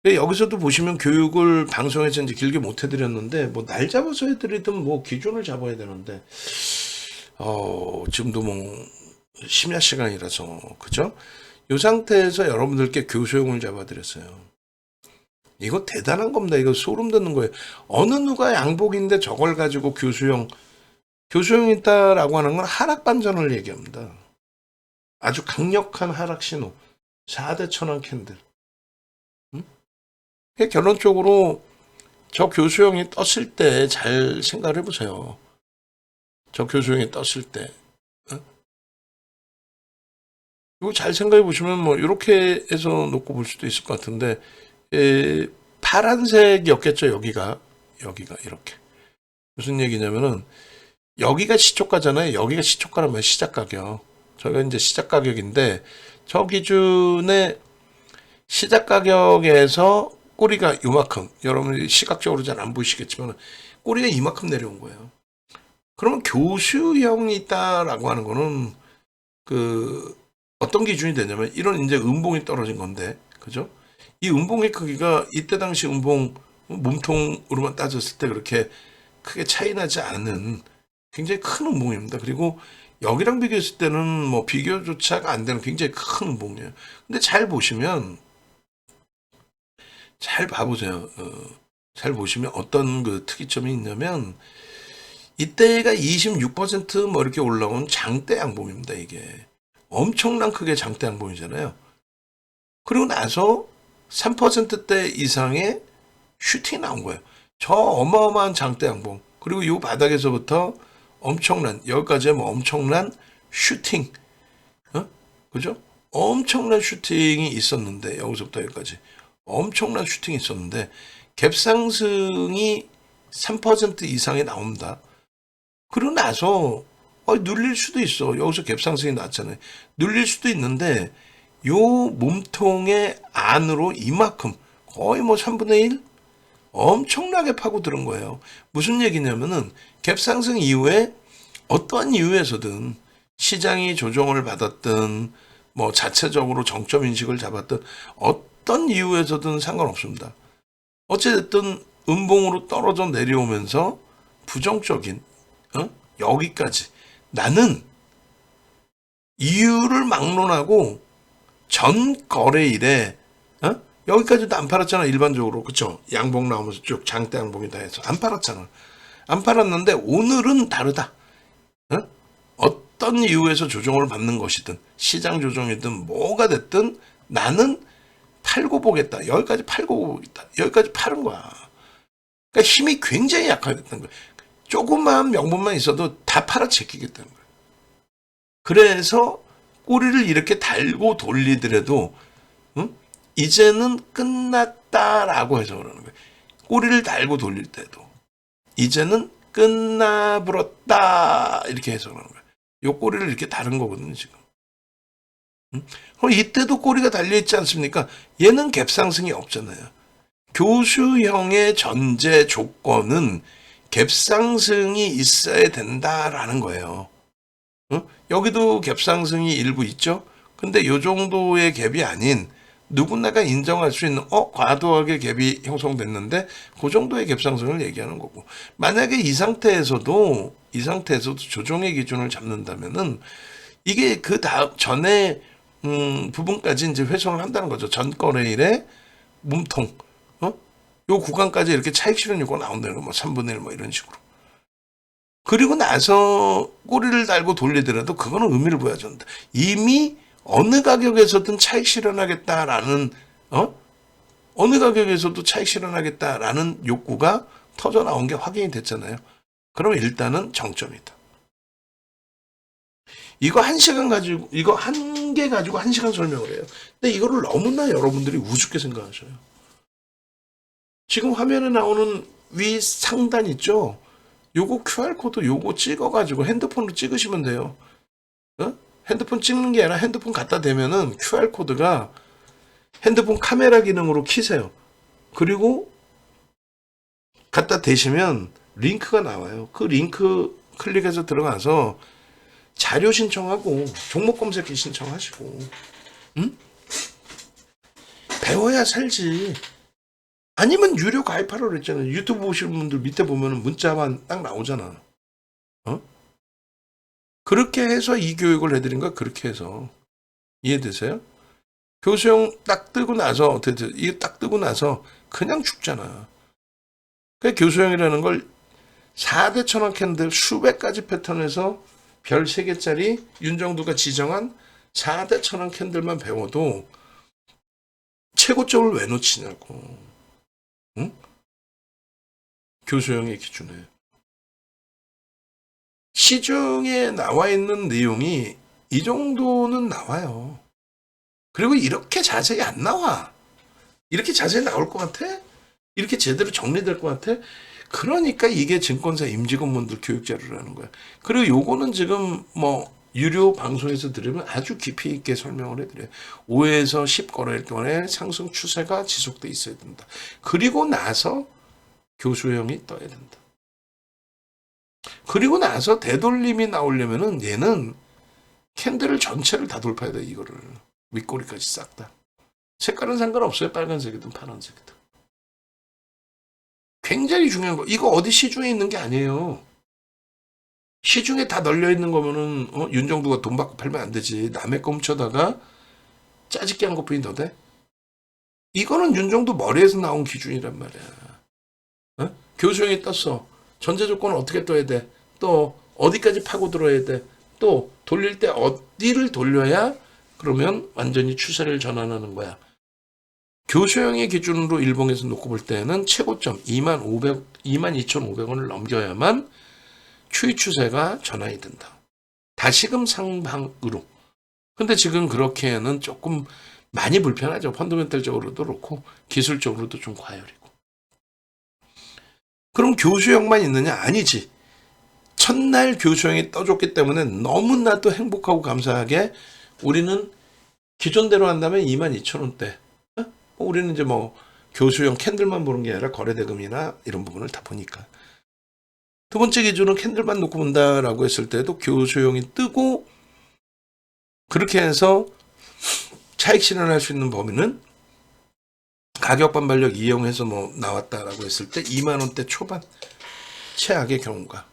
A: 여기서도 보시면 교육을 방송에서 이제 길게 못 해드렸는데, 뭐 날 잡아서 해드리든 뭐 기준을 잡아야 되는데, 지금도 뭐 심야 시간이라서, 그죠? 이 상태에서 여러분들께 교수용을 잡아드렸어요. 이거 대단한 겁니다. 이거 소름 돋는 거예요. 어느 누가 양복인데 저걸 가지고 교수용 있다라고 하는 건 하락 반전을 얘기합니다. 아주 강력한 하락 신호. 4대 천왕 캔들. 결론적으로 저 교수형이 떴을 때 잘 생각을 해보세요. 저 교수형이 떴을 때. 이거 잘 생각해 보시면 뭐 이렇게 해서 놓고 볼 수도 있을 것 같은데, 파란색이었겠죠. 여기가 이렇게. 무슨 얘기냐면은 여기가 시초가잖아요. 여기가 시초가라면 시작 가격. 저희가 이제 시작 가격인데, 저 기준의 시작 가격에서 꼬리가 요만큼, 여러분이 시각적으로 잘 안 보이시겠지만 꼬리가 이만큼 내려온 거예요. 그러면 교수형이 있다라고 하는 거는 그 어떤 기준이 되냐면 이런 이제 음봉이 떨어진 건데, 그죠? 이 음봉의 크기가 이때 당시 음봉 몸통으로만 따졌을 때 그렇게 크게 차이 나지 않은 굉장히 큰 음봉입니다. 그리고 여기랑 비교했을 때는 뭐 비교조차가 안 되는 굉장히 큰 음봉이에요. 근데 잘 보시면 잘 봐보세요. 잘 보시면 어떤 그 특이점이 있냐면 이때가 26%뭐 이렇게 올라온 장대 양봉입니다. 이게 엄청난 크게 장대 양봉이잖아요. 그리고 나서 3%대 이상의 슈팅이 나온 거예요. 저 어마어마한 장대 양봉. 그리고 이 바닥에서부터 엄청난, 여기까지의 뭐 엄청난 슈팅. 그죠? 엄청난 슈팅이 있었는데, 여기서부터 여기까지. 엄청난 슈팅이 있었는데, 갭상승이 3% 이상이 나옵니다. 그러고 나서, 눌릴 수도 있어. 여기서 갭상승이 났잖아요. 눌릴 수도 있는데, 요 몸통의 안으로 이만큼, 거의 뭐 3분의 1? 엄청나게 파고드는 거예요. 무슨 얘기냐면은 갭상승 이후에 어떠한 이유에서든 시장이 조정을 받았든 뭐 자체적으로 정점 인식을 잡았든 어떤 이유에서든 상관없습니다. 어쨌든 음봉으로 떨어져 내려오면서 부정적인 여기까지 나는 이유를 막론하고 전 거래일에 여기까지도 안 팔았잖아. 일반적으로. 그쵸? 양봉 나오면서 쭉 장대 양봉이 다 해서 안 팔았잖아. 안 팔았는데 오늘은 다르다. 어떤 이유에서 조정을 받는 것이든 시장 조정이든 뭐가 됐든 나는 팔고 보겠다. 여기까지 팔고 보겠다. 여기까지 파는 거야. 그러니까 힘이 굉장히 약화됐다는 거야. 조그마한 명분만 있어도 다 팔아채기겠다는 거야. 그래서 꼬리를 이렇게 달고 돌리더라도 이제는 끝났다라고 해서 그러는 거예요. 꼬리를 달고 돌릴 때도 이제는 끝나버렸다 이렇게 해서 그러는 거예요. 요 꼬리를 이렇게 다른 거거든요 지금. 그럼 이때도 꼬리가 달려있지 않습니까? 얘는 갭상승이 없잖아요. 교수형의 전제 조건은 갭상승이 있어야 된다라는 거예요. 여기도 갭상승이 일부 있죠? 근데 요 정도의 갭이 아닌 누구나가 인정할 수 있는 과도하게 갭이 형성됐는데 그 정도의 갭상승을 얘기하는 거고, 만약에 이 상태에서도 조정의 기준을 잡는다면은 이게 그 다음 전에 부분까지 이제 회수를 한다는 거죠. 전 거래일에 몸통 요 구간까지 이렇게 차익 실현 요구가 나온다는 거, 뭐 3분의 1 뭐 이런 식으로. 그리고 나서 꼬리를 달고 돌리더라도 그거는 의미를 보여준다. 이미 어느 가격에서든 차익 실현하겠다라는 어느 가격에서도 차익 실현하겠다라는 욕구가 터져 나온 게 확인이 됐잖아요. 그러면 일단은 정점이다. 이거 한 개 가지고 1시간 설명을 해요. 근데 이거를 너무나 여러분들이 우습게 생각하셔요. 지금 화면에 나오는 위 상단 있죠? 요거 QR코드 요거 찍어가지고 핸드폰으로 찍으시면 돼요. 핸드폰 찍는 게 아니라 핸드폰 갖다 대면은 QR코드가 핸드폰 카메라 기능으로 키세요. 그리고 갖다 대시면 링크가 나와요. 그 링크 클릭해서 들어가서 자료 신청하고 종목 검색기 신청하시고 배워야 살지. 아니면 유료 가입하라고 그랬잖아요. 유튜브 보시는 분들 밑에 보면은 문자만 딱 나오잖아. 그렇게 해서 이 교육을 해드린 거야. 그렇게 해서. 이해되세요? 교수형 딱 뜨고 나서, 이게 딱 뜨고 나서 그냥 죽잖아. 그 교수형이라는 걸 4대 천원 캔들 수백 가지 패턴에서 별 3개짜리 윤정두가 지정한 4대 천원 캔들만 배워도 최고점을 왜 놓치냐고. 응? 교수형의 기준에. 시중에 나와 있는 내용이 이 정도는 나와요. 그리고 이렇게 자세히 안 나와. 이렇게 자세히 나올 것 같아? 이렇게 제대로 정리될 것 같아? 그러니까 이게 증권사 임직원분들 교육 자료라는 거야. 그리고 요거는 지금 뭐 유료 방송에서 들으면 아주 깊이 있게 설명을 해드려요. 5에서 10 거래일 동안에 상승 추세가 지속돼 있어야 된다. 그리고 나서 교수형이 떠야 된다. 그리고 나서 되돌림이 나오려면은 얘는 캔들을 전체를 다 돌파해야 돼, 이거를. 윗꼬리까지 싹 다. 색깔은 상관없어요. 빨간색이든 파란색이든. 굉장히 중요한 거. 이거 어디 시중에 있는 게 아니에요. 시중에 다 널려 있는 거면은 윤정두가 돈 받고 팔면 안 되지. 남의 거 훔쳐다가 짜집게 한 것뿐이 더 돼? 이거는 윤정두 머리에서 나온 기준이란 말이야. 교수형이 떴어. 전제 조건은 어떻게 떠야 돼? 또 어디까지 파고 들어야 돼? 또 돌릴 때 어디를 돌려야 그러면 완전히 추세를 전환하는 거야. 교수형의 기준으로 일봉에서 놓고 볼 때는 최고점 22,500원을 넘겨야만 추이 추세가 전환이 된다. 다시금 상방으로. 근데 지금 그렇게는 조금 많이 불편하죠. 펀더멘탈적으로도 그렇고 기술적으로도 좀 과열이고. 그럼 교수형만 있느냐? 아니지. 첫날 교수형이 떠줬기 때문에 너무나도 행복하고 감사하게 우리는 기존대로 한다면 22,000원대. 우리는 이제 뭐 교수형 캔들만 보는 게 아니라 거래대금이나 이런 부분을 다 보니까. 두 번째 기준은 캔들만 놓고 본다라고 했을 때도 교수형이 뜨고 그렇게 해서 차익 실현할 수 있는 범위는 가격 반발력 이용해서 뭐 나왔다라고 했을 때 2만 원대 초반 최악의 경우가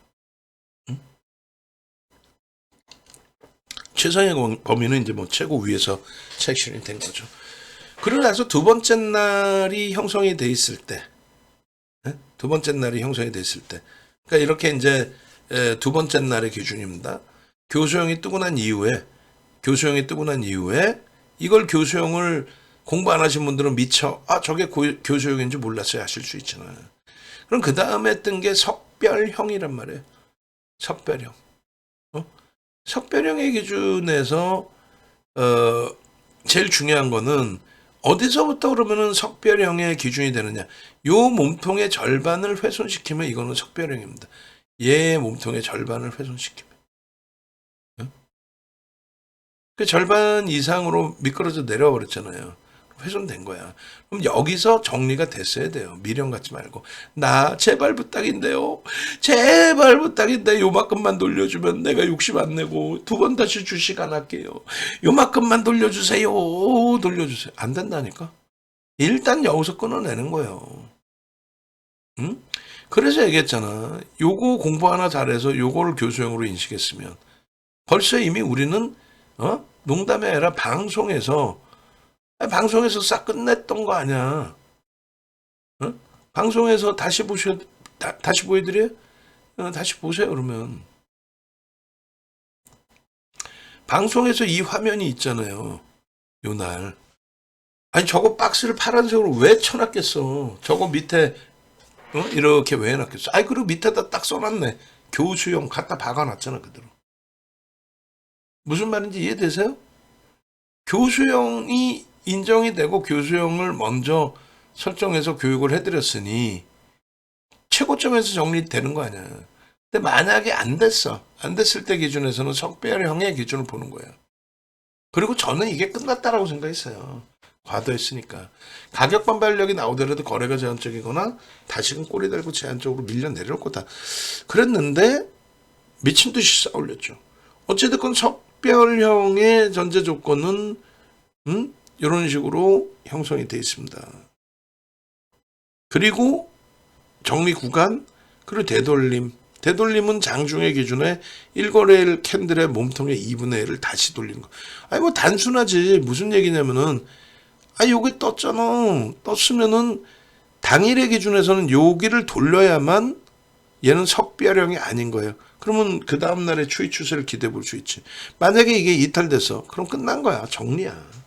A: 최상의 범위는 이제 뭐 최고 위에서 차익 실현이 된 거죠. 그러고 나서 두 번째 날이 형성이 돼 있을 때, 두 번째 날이 형성이 돼 있을 때, 그러니까 이렇게 이제 두 번째 날의 기준입니다. 교수형이 뜨고 난 이후에 이걸 교수형을 공부 안 하신 분들은 미처 저게 교수형인지 몰랐어요 하실 수 있잖아요. 그럼 그 다음에 뜬 게 석별형이란 말이에요. 석별형. 석별형의 기준에서 제일 중요한 거는 어디서부터 그러면은 석별형의 기준이 되느냐. 요 몸통의 절반을 훼손시키면 이거는 석별형입니다. 얘 몸통의 절반을 훼손시키면. 그 절반 이상으로 미끄러져 내려와 버렸잖아요. 훼손된 거야. 그럼 여기서 정리가 됐어야 돼요. 미련 갖지 말고. 나 제발 부탁인데요. 제발 부탁인데 요만큼만 돌려주면 내가 60 안 내고 두 번 다시 주식 안 할게요. 요만큼만 돌려주세요. 돌려주세요. 안 된다니까. 일단 여기서 끊어내는 거예요. 응? 그래서 얘기했잖아. 요거 공부 하나 잘해서 요거를 교수형으로 인식했으면 벌써 이미 우리는 농담이 아니라 방송에서 싹 끝냈던 거 아니야. 방송에서 다시 보여드려요? 다시 보세요, 그러면. 방송에서 이 화면이 있잖아요. 요 날. 아니, 저거 박스를 파란색으로 왜 쳐놨겠어? 저거 밑에, 이렇게 왜 해놨겠어? 아니, 그리고 밑에다 딱 써놨네. 교수형 갖다 박아놨잖아, 그대로. 무슨 말인지 이해되세요? 교수형이 인정이 되고 교수형을 먼저 설정해서 교육을 해드렸으니 최고점에서 정리되는 거 아니야. 근데 만약에 안 됐을 때 기준에서는 석별형의 기준을 보는 거예요. 그리고 저는 이게 끝났다라고 생각했어요. 과도했으니까. 가격 반발력이 나오더라도 거래가 제한적이거나 다시금 꼬리 달고 제한적으로 밀려 내려올 거다. 그랬는데 미친 듯이 쌓올렸죠. 어찌됐건 석별형의 전제 조건은 이런 식으로 형성이 되어 있습니다. 그리고 정리 구간, 그리고 되돌림은 장중의 기준에 1거래일 캔들의 몸통의 2분의 1을 다시 돌린 거. 아니 뭐 단순하지. 무슨 얘기냐면은 여기 떴잖아. 떴으면은 당일의 기준에서는 여기를 돌려야만 얘는 석별형이 아닌 거예요. 그러면 그 다음날의 추이 추세를 기대해 볼 수 있지. 만약에 이게 이탈돼서 그럼 끝난 거야. 정리야.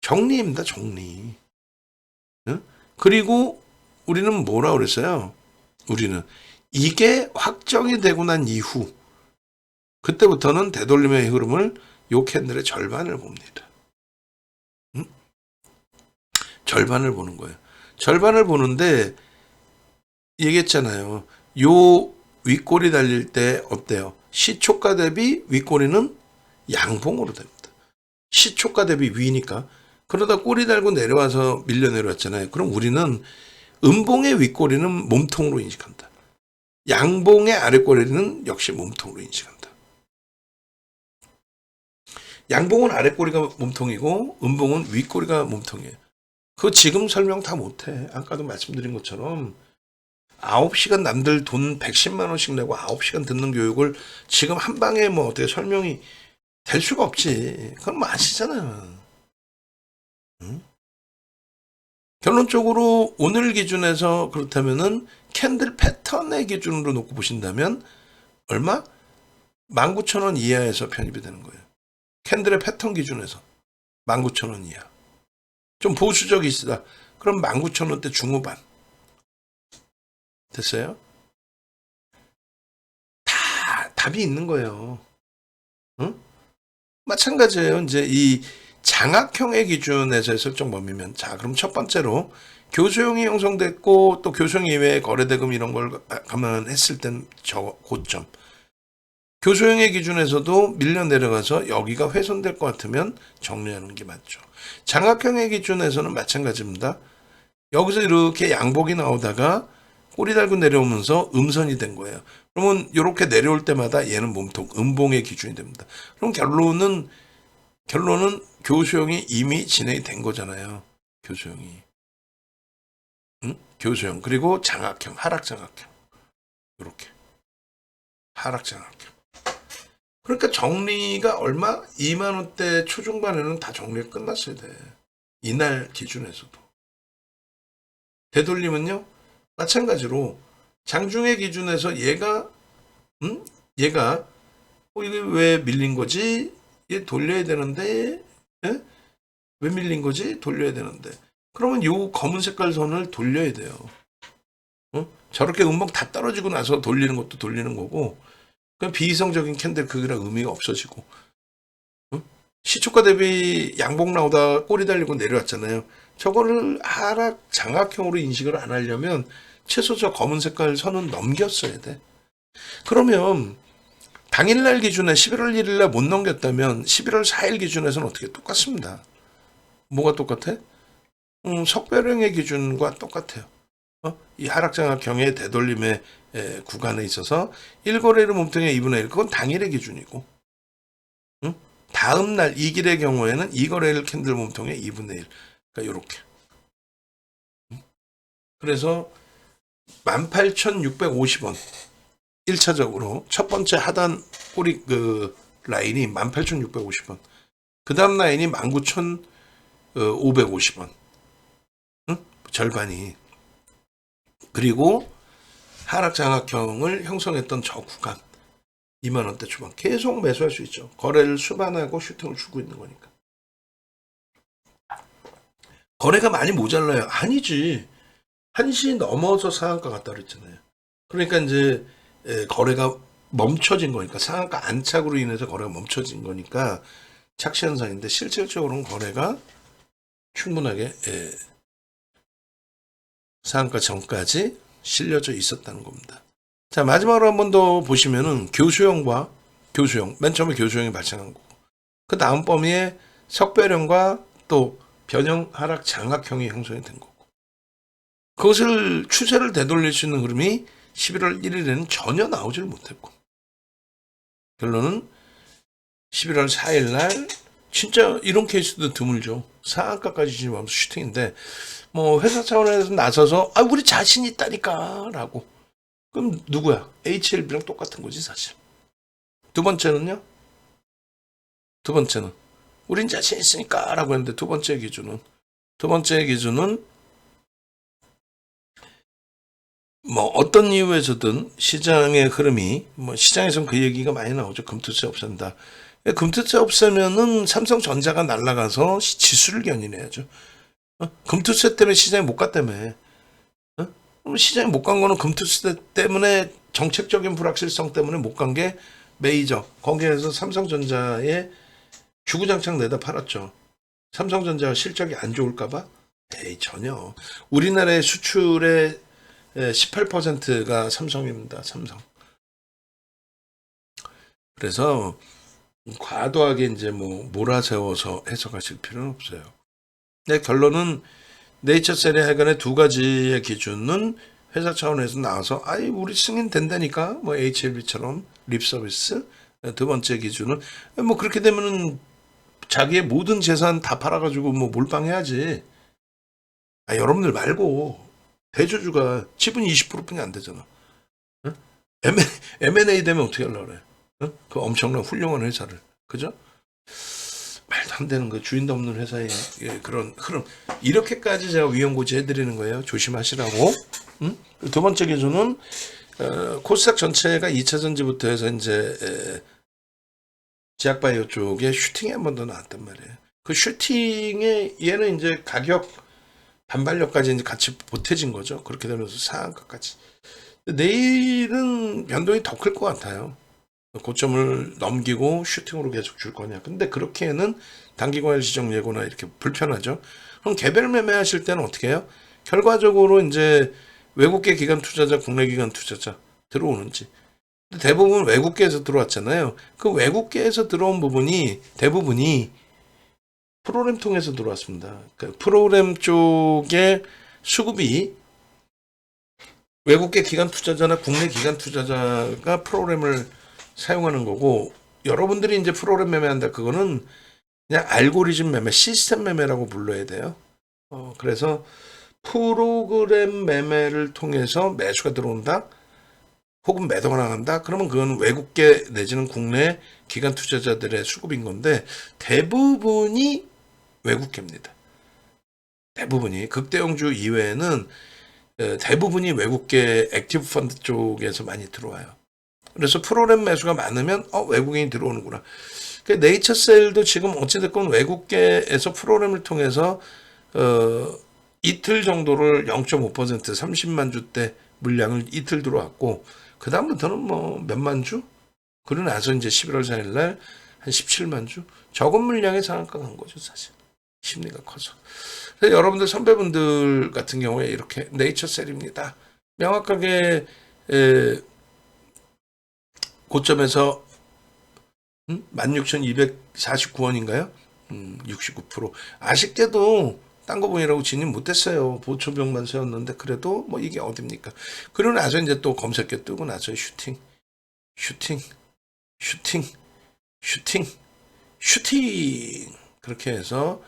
A: 정리입니다. 정리. 응? 그리고 우리는 뭐라 그랬어요? 우리는 이게 확정이 되고 난 이후 그때부터는 되돌림의 흐름을 요 캔들의 절반을 봅니다. 응? 절반을 보는 거예요. 절반을 보는데 얘기했잖아요. 요 윗꼬리 달릴 때 어때요? 시초가 대비 윗꼬리는 양봉으로 됩니다. 시초가 대비 위니까. 그러다 꼬리 달고 내려와서 밀려 내려왔잖아요. 그럼 우리는 음봉의 윗꼬리는 몸통으로 인식한다. 양봉의 아랫꼬리는 역시 몸통으로 인식한다. 양봉은 아랫꼬리가 몸통이고 음봉은 윗꼬리가 몸통이에요. 그거 지금 설명 다 못해. 아까도 말씀드린 것처럼 9시간 남들 돈 110만 원씩 내고 9시간 듣는 교육을 지금 한 방에 뭐 어떻게 설명이 될 수가 없지. 그건 뭐 아시잖아요. 응? 결론적으로 오늘 기준에서 그렇다면은 캔들 패턴의 기준으로 놓고 보신다면 얼마? 19,000원 이하에서 편입이 되는 거예요. 캔들의 패턴 기준에서 19,000원 이하. 좀 보수적이시다. 그럼 19,000원대 중후반. 됐어요? 다 답이 있는 거예요. 응? 마찬가지예요. 이제 이 장학형의 기준에서의 설정 범위면, 자, 그럼 첫 번째로 교수형이 형성됐고 또 교수형 이외에 거래대금 이런 걸 감안했을 땐 저 고점. 교수형의 기준에서도 밀려 내려가서 여기가 훼손될 것 같으면 정리하는 게 맞죠. 장학형의 기준에서는 마찬가지입니다. 여기서 이렇게 양복이 나오다가 꼬리 달고 내려오면서 음선이 된 거예요. 그러면 이렇게 내려올 때마다 얘는 몸통, 음봉의 기준이 됩니다. 그럼 결론은 교수형이 이미 진행이 된 거잖아요. 교수형이. 응? 교수형. 그리고 장학형, 하락장학형. 이렇게. 하락장학형. 그러니까 정리가 얼마? 2만 원대 초중반에는 다 정리가 끝났어야 돼. 이날 기준에서도. 되돌림은요? 마찬가지로 장중의 기준에서 얘가 이게 왜 밀린 거지? 얘 돌려야 되는데, 예? 왜 밀린 거지? 돌려야 되는데. 그러면 요 검은 색깔 선을 돌려야 돼요. 저렇게 음봉 다 떨어지고 나서 돌리는 것도 돌리는 거고, 그냥 비이성적인 캔들 그거랑 의미가 없어지고, 시초가 대비 양봉 나오다 꼬리 달리고 내려왔잖아요. 저거를 하락 장악형으로 인식을 안 하려면 최소 저 검은 색깔 선은 넘겼어야 돼. 그러면 당일날 기준에 11월 1일날 못 넘겼다면 11월 4일 기준에서는 어떻게 똑같습니다. 뭐가 똑같아? 석배령의 기준과 똑같아요. 이 하락장악형의 되돌림의 구간에 있어서 1거래일 몸통의 2분의 1, 그건 당일의 기준이고, 다음 날 이 길의 경우에는 2거래일 캔들 몸통의 2분의 1. 그러니까 요렇게. 그래서 18,650원. 1차적으로 첫 번째 하단 꼬리 그 라인이 18,650원. 그 다음 라인이 19,550원. 절반이. 그리고 하락장악형을 형성했던 저 구간 2만 원대 초반 계속 매수할 수 있죠. 거래를 수반하고 슈팅을 주고 있는 거니까. 거래가 많이 모자라요. 아니지. 1시 넘어서 상한가 갔다 그랬잖아요. 그러니까 이제 거래가 멈춰진 거니까, 상한가 안착으로 인해서 거래가 멈춰진 거니까 착시 현상인데, 실질적으로는 거래가 충분하게 상한가 전까지 실려져 있었다는 겁니다. 자, 마지막으로 한 번 더 보시면은 교수형과 교수형, 맨 처음에 교수형이 발생한 거고, 그 다음 범위에 석배령과 또 변형 하락 장악형이 형성이 된 거고, 그것을 추세를 되돌릴 수 있는 흐름이 11월 1일에는 전혀 나오질 못했고, 결론은 11월 4일 날 진짜 이런 케이스도 드물죠. 상한가까지 진입하면서 슈팅인데, 뭐 회사 차원에서 나서서 우리 자신 있다니까 라고. 그럼 누구야? HLB랑 똑같은 거지 사실. 두 번째는 우린 자신 있으니까 라고 했는데, 두 번째 기준은 뭐 어떤 이유에서든 시장의 흐름이, 뭐 시장에서는 그 얘기가 많이 나오죠. 금투세 없앤다. 금투세 없애면은 삼성전자가 날아가서 지수를 견인해야죠. 금투세 때문에 시장에 못 갔다며. 시장에 못 간 거는 금투세 때문에, 정책적인 불확실성 때문에 못 간 게 메이저. 거기에서 삼성전자에 주구장창 내다 팔았죠. 삼성전자 실적이 안 좋을까봐? 에이, 전혀. 우리나라의 수출의 18%가 삼성입니다. 삼성. 그래서 과도하게 이제 뭐 몰아세워서 해석하실 필요는 없어요. 네, 결론은 네이처셀의 하여간의 두 가지의 기준은 회사 차원에서 나와서 아이 우리 승인 된다니까 뭐 HLB처럼 립 서비스. 두 번째 기준은 뭐 그렇게 되면은 자기의 모든 재산 다 팔아가지고 뭐 몰빵해야지. 아, 여러분들 말고 대주주가 지분 20%뿐이 안 되잖아. 응? M&A 되면 어떻게 하려고 그래? 응? 그 엄청난 훌륭한 회사를. 그죠? 말도 안 되는 거 주인도 없는 회사에 예, 그런 흐름. 이렇게까지 제가 위험고지 해드리는 거예요. 조심하시라고. 응? 두 번째 기준은 코스닥 전체가 2차 전지부터 해서 이제 제약바이오 쪽에 슈팅이 한 번 더 나왔단 말이에요. 그 슈팅에 얘는 이제 가격 반발력까지 이제 같이 보태진 거죠. 그렇게 되면서 상한가까지. 내일은 변동이 더 클 것 같아요. 고점을 넘기고 슈팅으로 계속 줄 거냐. 근데 그렇게는 단기과열 지정 예고나 이렇게 불편하죠. 그럼 개별 매매하실 때는 어떻게 해요? 결과적으로 이제 외국계 기관 투자자, 국내 기관 투자자 들어오는지. 대부분 외국계에서 들어왔잖아요. 그 외국계에서 들어온 부분이 대부분이 프로그램 통해서 들어왔습니다. 그러니까 프로그램 쪽에 수급이 외국계 기관 투자자나 국내 기관 투자자가 프로그램을 사용하는 거고, 여러분들이 이제 프로그램 매매한다. 그거는 그냥 알고리즘 매매, 시스템 매매라고 불러야 돼요. 그래서 프로그램 매매를 통해서 매수가 들어온다. 혹은 매도가 나간다. 그러면 그건 외국계 내지는 국내 기관 투자자들의 수급인 건데 대부분이 외국계입니다. 대부분이 극대형주 이외에는 대부분이 외국계 액티브 펀드 쪽에서 많이 들어와요. 그래서 프로그램 매수가 많으면 외국인이 들어오는구나. 네이처셀도 지금 어찌됐건 외국계에서 프로그램을 통해서 이틀 정도를 0.5% 30만 주대 물량을 이틀 들어왔고 그 다음부터는 뭐 몇만 주? 그러고 나서 이제 11월 4일 날 한 17만 주? 적은 물량의 상한가 간 거죠, 사실. 심리가 커서. 그래서 여러분들 선배분들 같은 경우에 이렇게 네이처셀입니다. 명확하게 고점에서 16,249원인가요? 69%. 아쉽게도 딴 거 보이라고 진입 못했어요. 보초병만 세웠는데 그래도 뭐 이게 어딥니까? 그러고 나서 이제 또 검색해 뜨고 나서 슈팅, 슈팅, 슈팅, 슈팅, 슈팅. 그렇게 해서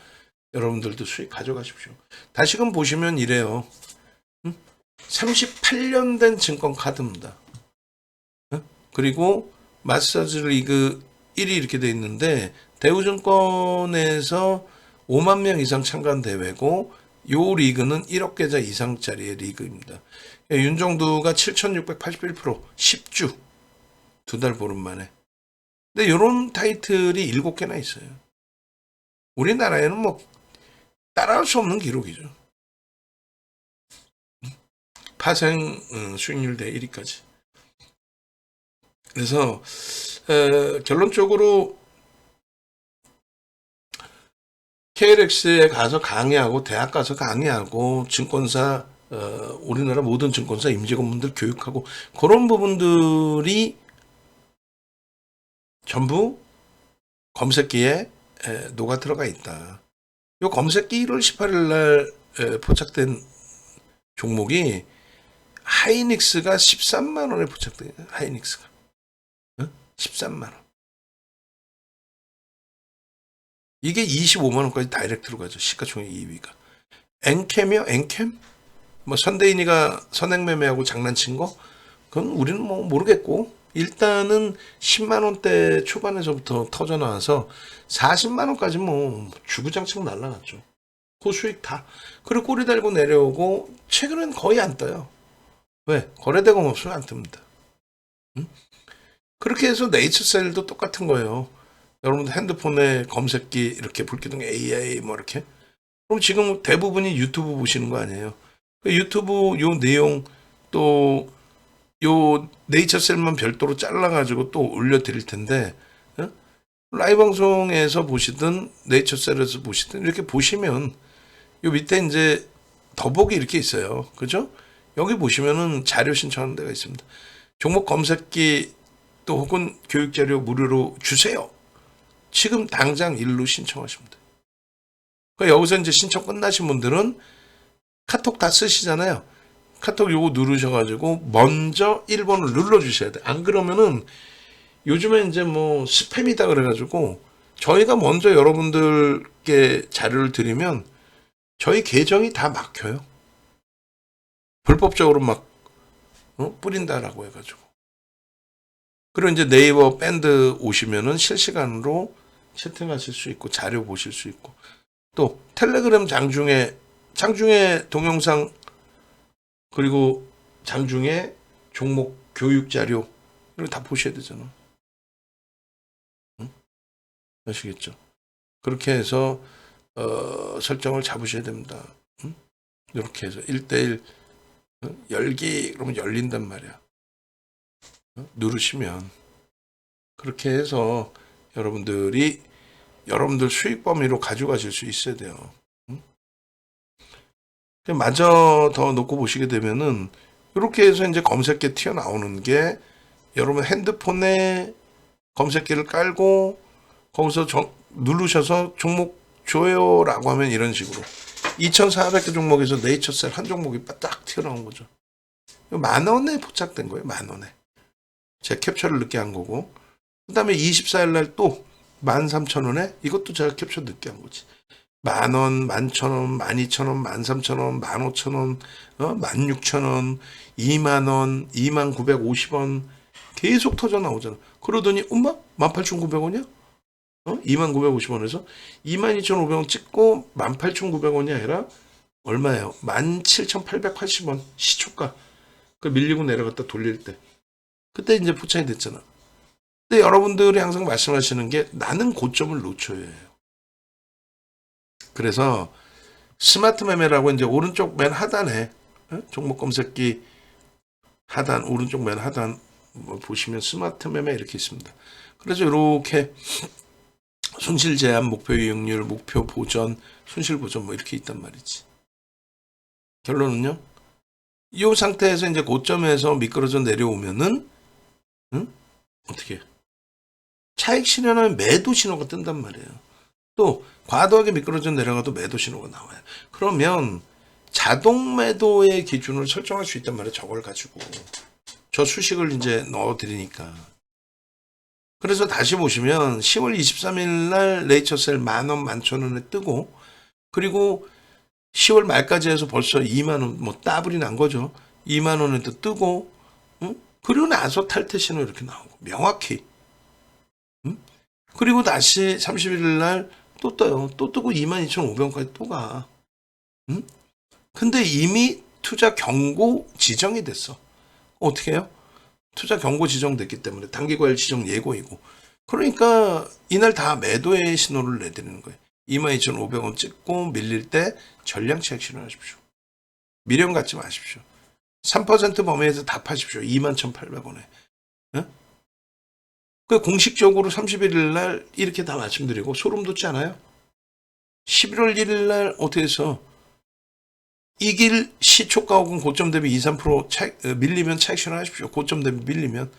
A: 여러분들도 수익 가져가십시오. 다시금 보시면 이래요. 38년 된 증권 카드입니다. 그리고 마스터즈 리그 1위 이렇게 돼 있는데 대우증권에서 5만 명 이상 참가한 대회고 요 리그는 1억 계좌 이상짜리의 리그입니다. 윤정두가 7,681% 10주 2달 보름 만에. 근데 요런 타이틀이 7개나 있어요. 우리나라에는 뭐 따라할 수 없는 기록이죠. 파생 수익률 대 1위까지. 그래서 결론적으로 KLX에 가서 강의하고 대학 가서 강의하고 증권사 우리나라 모든 증권사 임직원분들 교육하고 그런 부분들이 전부 검색기에 녹아 들어가 있다. 이 검색기 1월 18일 날 포착된 종목이 하이닉스가 13만 원에 포착돼요. 하이닉스가 13만 원. 이게 25만 원까지 다이렉트로 가죠. 시가총액 2위가. 엔캠이요? 엔캠? 뭐 선대인이가 선행매매하고 장난친 거? 그건 우리는 뭐 모르겠고 일단은 10만 원대 초반에서부터 터져 나와서 40만 원까지 뭐 주구장창 날라갔죠. 그 수익 다. 그리고 꼬리 달고 내려오고 최근엔 거의 안 떠요. 왜? 거래대금 없으면 안 뜹니다. 응? 그렇게 해서 네이처셀도 똑같은 거예요. 여러분들 핸드폰에 검색기 이렇게 불기둥 AI 뭐 이렇게. 그럼 지금 대부분이 유튜브 보시는 거 아니에요? 유튜브 요 내용 또 요 네이처셀만 별도로 잘라가지고 또 올려드릴 텐데 라이브 방송에서 보시든 네이처셀에서 보시든 이렇게 보시면 요 밑에 이제 더보기 이렇게 있어요. 그죠? 여기 보시면은 자료 신청하는 데가 있습니다. 종목 검색기 또 혹은 교육자료 무료로 주세요. 지금 당장 일로 신청하십니다. 그러니까 여기서 이제 신청 끝나신 분들은 카톡 다 쓰시잖아요. 카톡 요거 누르셔가지고 먼저 1번을 눌러주셔야 돼. 안 그러면은 요즘에 이제 뭐 스팸이다 그래가지고 저희가 먼저 여러분들께 자료를 드리면 저희 계정이 다 막혀요. 불법적으로 막 뿌린다라고 해가지고. 그리고 이제 네이버 밴드 오시면은 실시간으로 채팅하실 수 있고 자료 보실 수 있고 또 텔레그램 장중에 동영상 그리고 장중에 종목 교육 자료 이런 거 다 보셔야 되잖아. 응? 아시겠죠? 그렇게 해서 설정을 잡으셔야 됩니다. 응? 이렇게 해서 1대1 열기 그러면 열린단 말이야. 누르시면 그렇게 해서 여러분들 수익 범위로 가져가실 수 있어야 돼요. 응? 마저 더 놓고 보시게 되면은 이렇게 해서 이제 검색기 튀어나오는 게 여러분 핸드폰에 검색기를 깔고 거기서 누르셔서 종목 줘요라고 하면 이런 식으로 2,400개 종목에서 네이처셀 한 종목이 딱 튀어나온 거죠. 10,000원에 포착된 거예요. 10,000원에. 제가 캡처를 늦게 한 거고 그 다음에 24일 날 또 13,000원에 이것도 제가 캡처 늦게 한 거지. 10,000원, 11,000원, 12,000원, 13,000원, 15,000원, 16,000원, 20,000원, 29,50원 계속 터져 나오잖아. 그러더니 엄마 18,900원이야? 29,50원에서 22,500원 찍고 18,900원이 아니라 얼마예요? 17,880원 시초가. 그 밀리고 내려갔다 돌릴 때. 그때 이제 포착이 됐잖아. 근데 여러분들이 항상 말씀하시는 게 나는 고점을 놓쳐야 해요. 그래서 스마트 매매라고 이제 오른쪽 맨 하단에 종목 검색기 하단 오른쪽 맨 하단 보시면 스마트 매매 이렇게 있습니다. 그래서 이렇게 손실 제한, 목표 이익률, 목표 보전, 손실 보전 뭐 이렇게 있단 말이지. 결론은요. 이 상태에서 이제 고점에서 미끄러져 내려오면은 어떻게 차익 실현하면 매도 신호가 뜬단 말이에요. 또 과도하게 미끄러져 내려가도 매도 신호가 나와요. 그러면 자동 매도의 기준을 설정할 수 있단 말이에요. 저걸 가지고 저 수식을 이제 넣어드리니까. 그래서 다시 보시면 10월 23일 날 네이처셀 10,000원, 11,000원에 뜨고 그리고 10월 말까지 해서 벌써 20,000원 뭐 따블이 난 거죠. 20,000원에도 뜨고 그리고 나서 탈퇴 신호 이렇게 나오고 명확히 그리고 다시 31일 날 또 떠요. 또 뜨고 22,500원까지 또 가. 근데 이미 투자 경고 지정이 됐어. 어떻게 해요? 투자 경고 지정됐기 때문에 단기과열 지정 예고이고. 그러니까 이날 다 매도의 신호를 내드리는 거예요. 22,500원 찍고 밀릴 때 전량 차익 실현하십시오. 미련 갖지 마십시오. 3% 범위에서 다 파십시오. 21,800원에. 그 공식적으로 31일 날 이렇게 다 말씀드리고 소름 돋지 않아요? 11월 1일 날 어떻게 해서 이길 시초가 혹은 고점 대비 2, 3% 차익, 밀리면 차익 실현하십시오. 고점 대비 밀리면.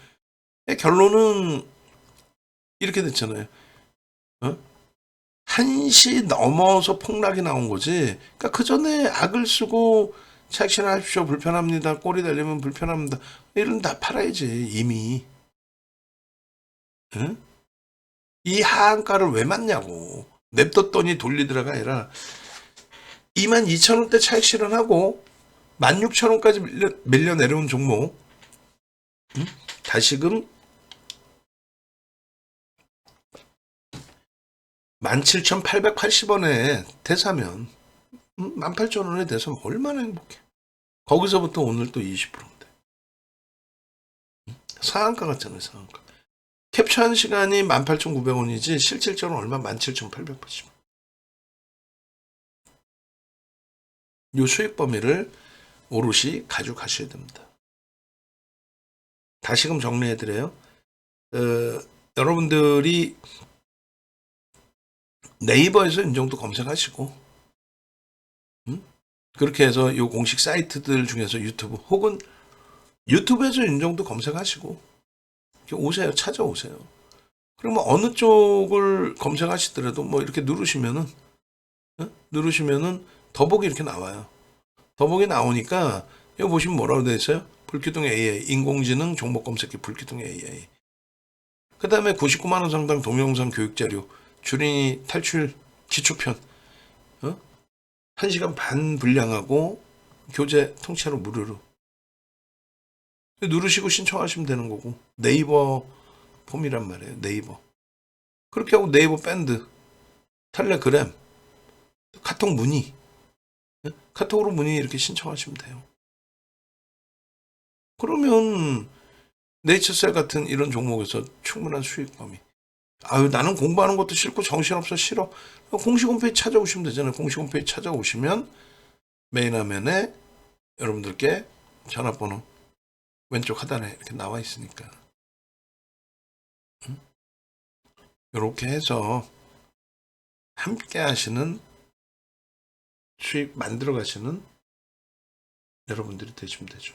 A: 결론은 이렇게 됐잖아요. 1시 넘어서 폭락이 나온 거지. 그러니까 그 전에 악을 쓰고 차익 실현하십시오. 불편합니다. 꼬리 달리면 불편합니다. 이런 다 팔아야지 이미. 응? 이 하한가를 왜 맞냐고. 냅뒀더니 돌리더라가 아니라 22,000원대 차익 실현하고 16,000원까지 밀려 내려온 종목 다시금 17,880원에 대사면 18,000원에 대사면 얼마나 행복해. 거기서부터 오늘 또 20%인데 상한가 같잖아요. 상한가. 캡처한 시간이 18,900원이지 실질적으로 얼마? 17,880원. 이 수익 범위를 오롯이 가져가셔야 됩니다. 다시금 정리해드려요. 여러분들이 네이버에서 인정도 검색하시고 그렇게 해서 이 공식 사이트들 중에서 유튜브 혹은 유튜브에서 인정도 검색하시고 오세요. 찾아오세요. 그러면 어느 쪽을 검색하시더라도 뭐 이렇게 누르시면은 더보기 이렇게 나와요. 더보기 나오니까 이거 보시면 뭐라고 되어 있어요? 불기둥 AI, 인공지능 종목 검색기 불기둥 AI. 그 다음에 99만 원 상당 동영상 교육자료, 주린이 탈출 기초편, 1시간 반 분량하고 교재 통째로 무료로. 누르시고 신청하시면 되는 거고. 네이버 폼이란 말이에요. 네이버. 그렇게 하고 네이버 밴드, 텔레그램, 카톡 문의, 카톡으로 문의 이렇게 신청하시면 돼요. 그러면 네이처셀 같은 이런 종목에서 충분한 수익 범위. 아유, 나는 공부하는 것도 싫고 정신없어 싫어. 공식 홈페이지 찾아오시면 되잖아요. 공식 홈페이지 찾아오시면 메인 화면에 여러분들께 전화번호 왼쪽 하단에 이렇게 나와 있으니까. 이렇게 해서 함께 하시는 수익 만들어 가시는 여러분들이 되시면 되죠.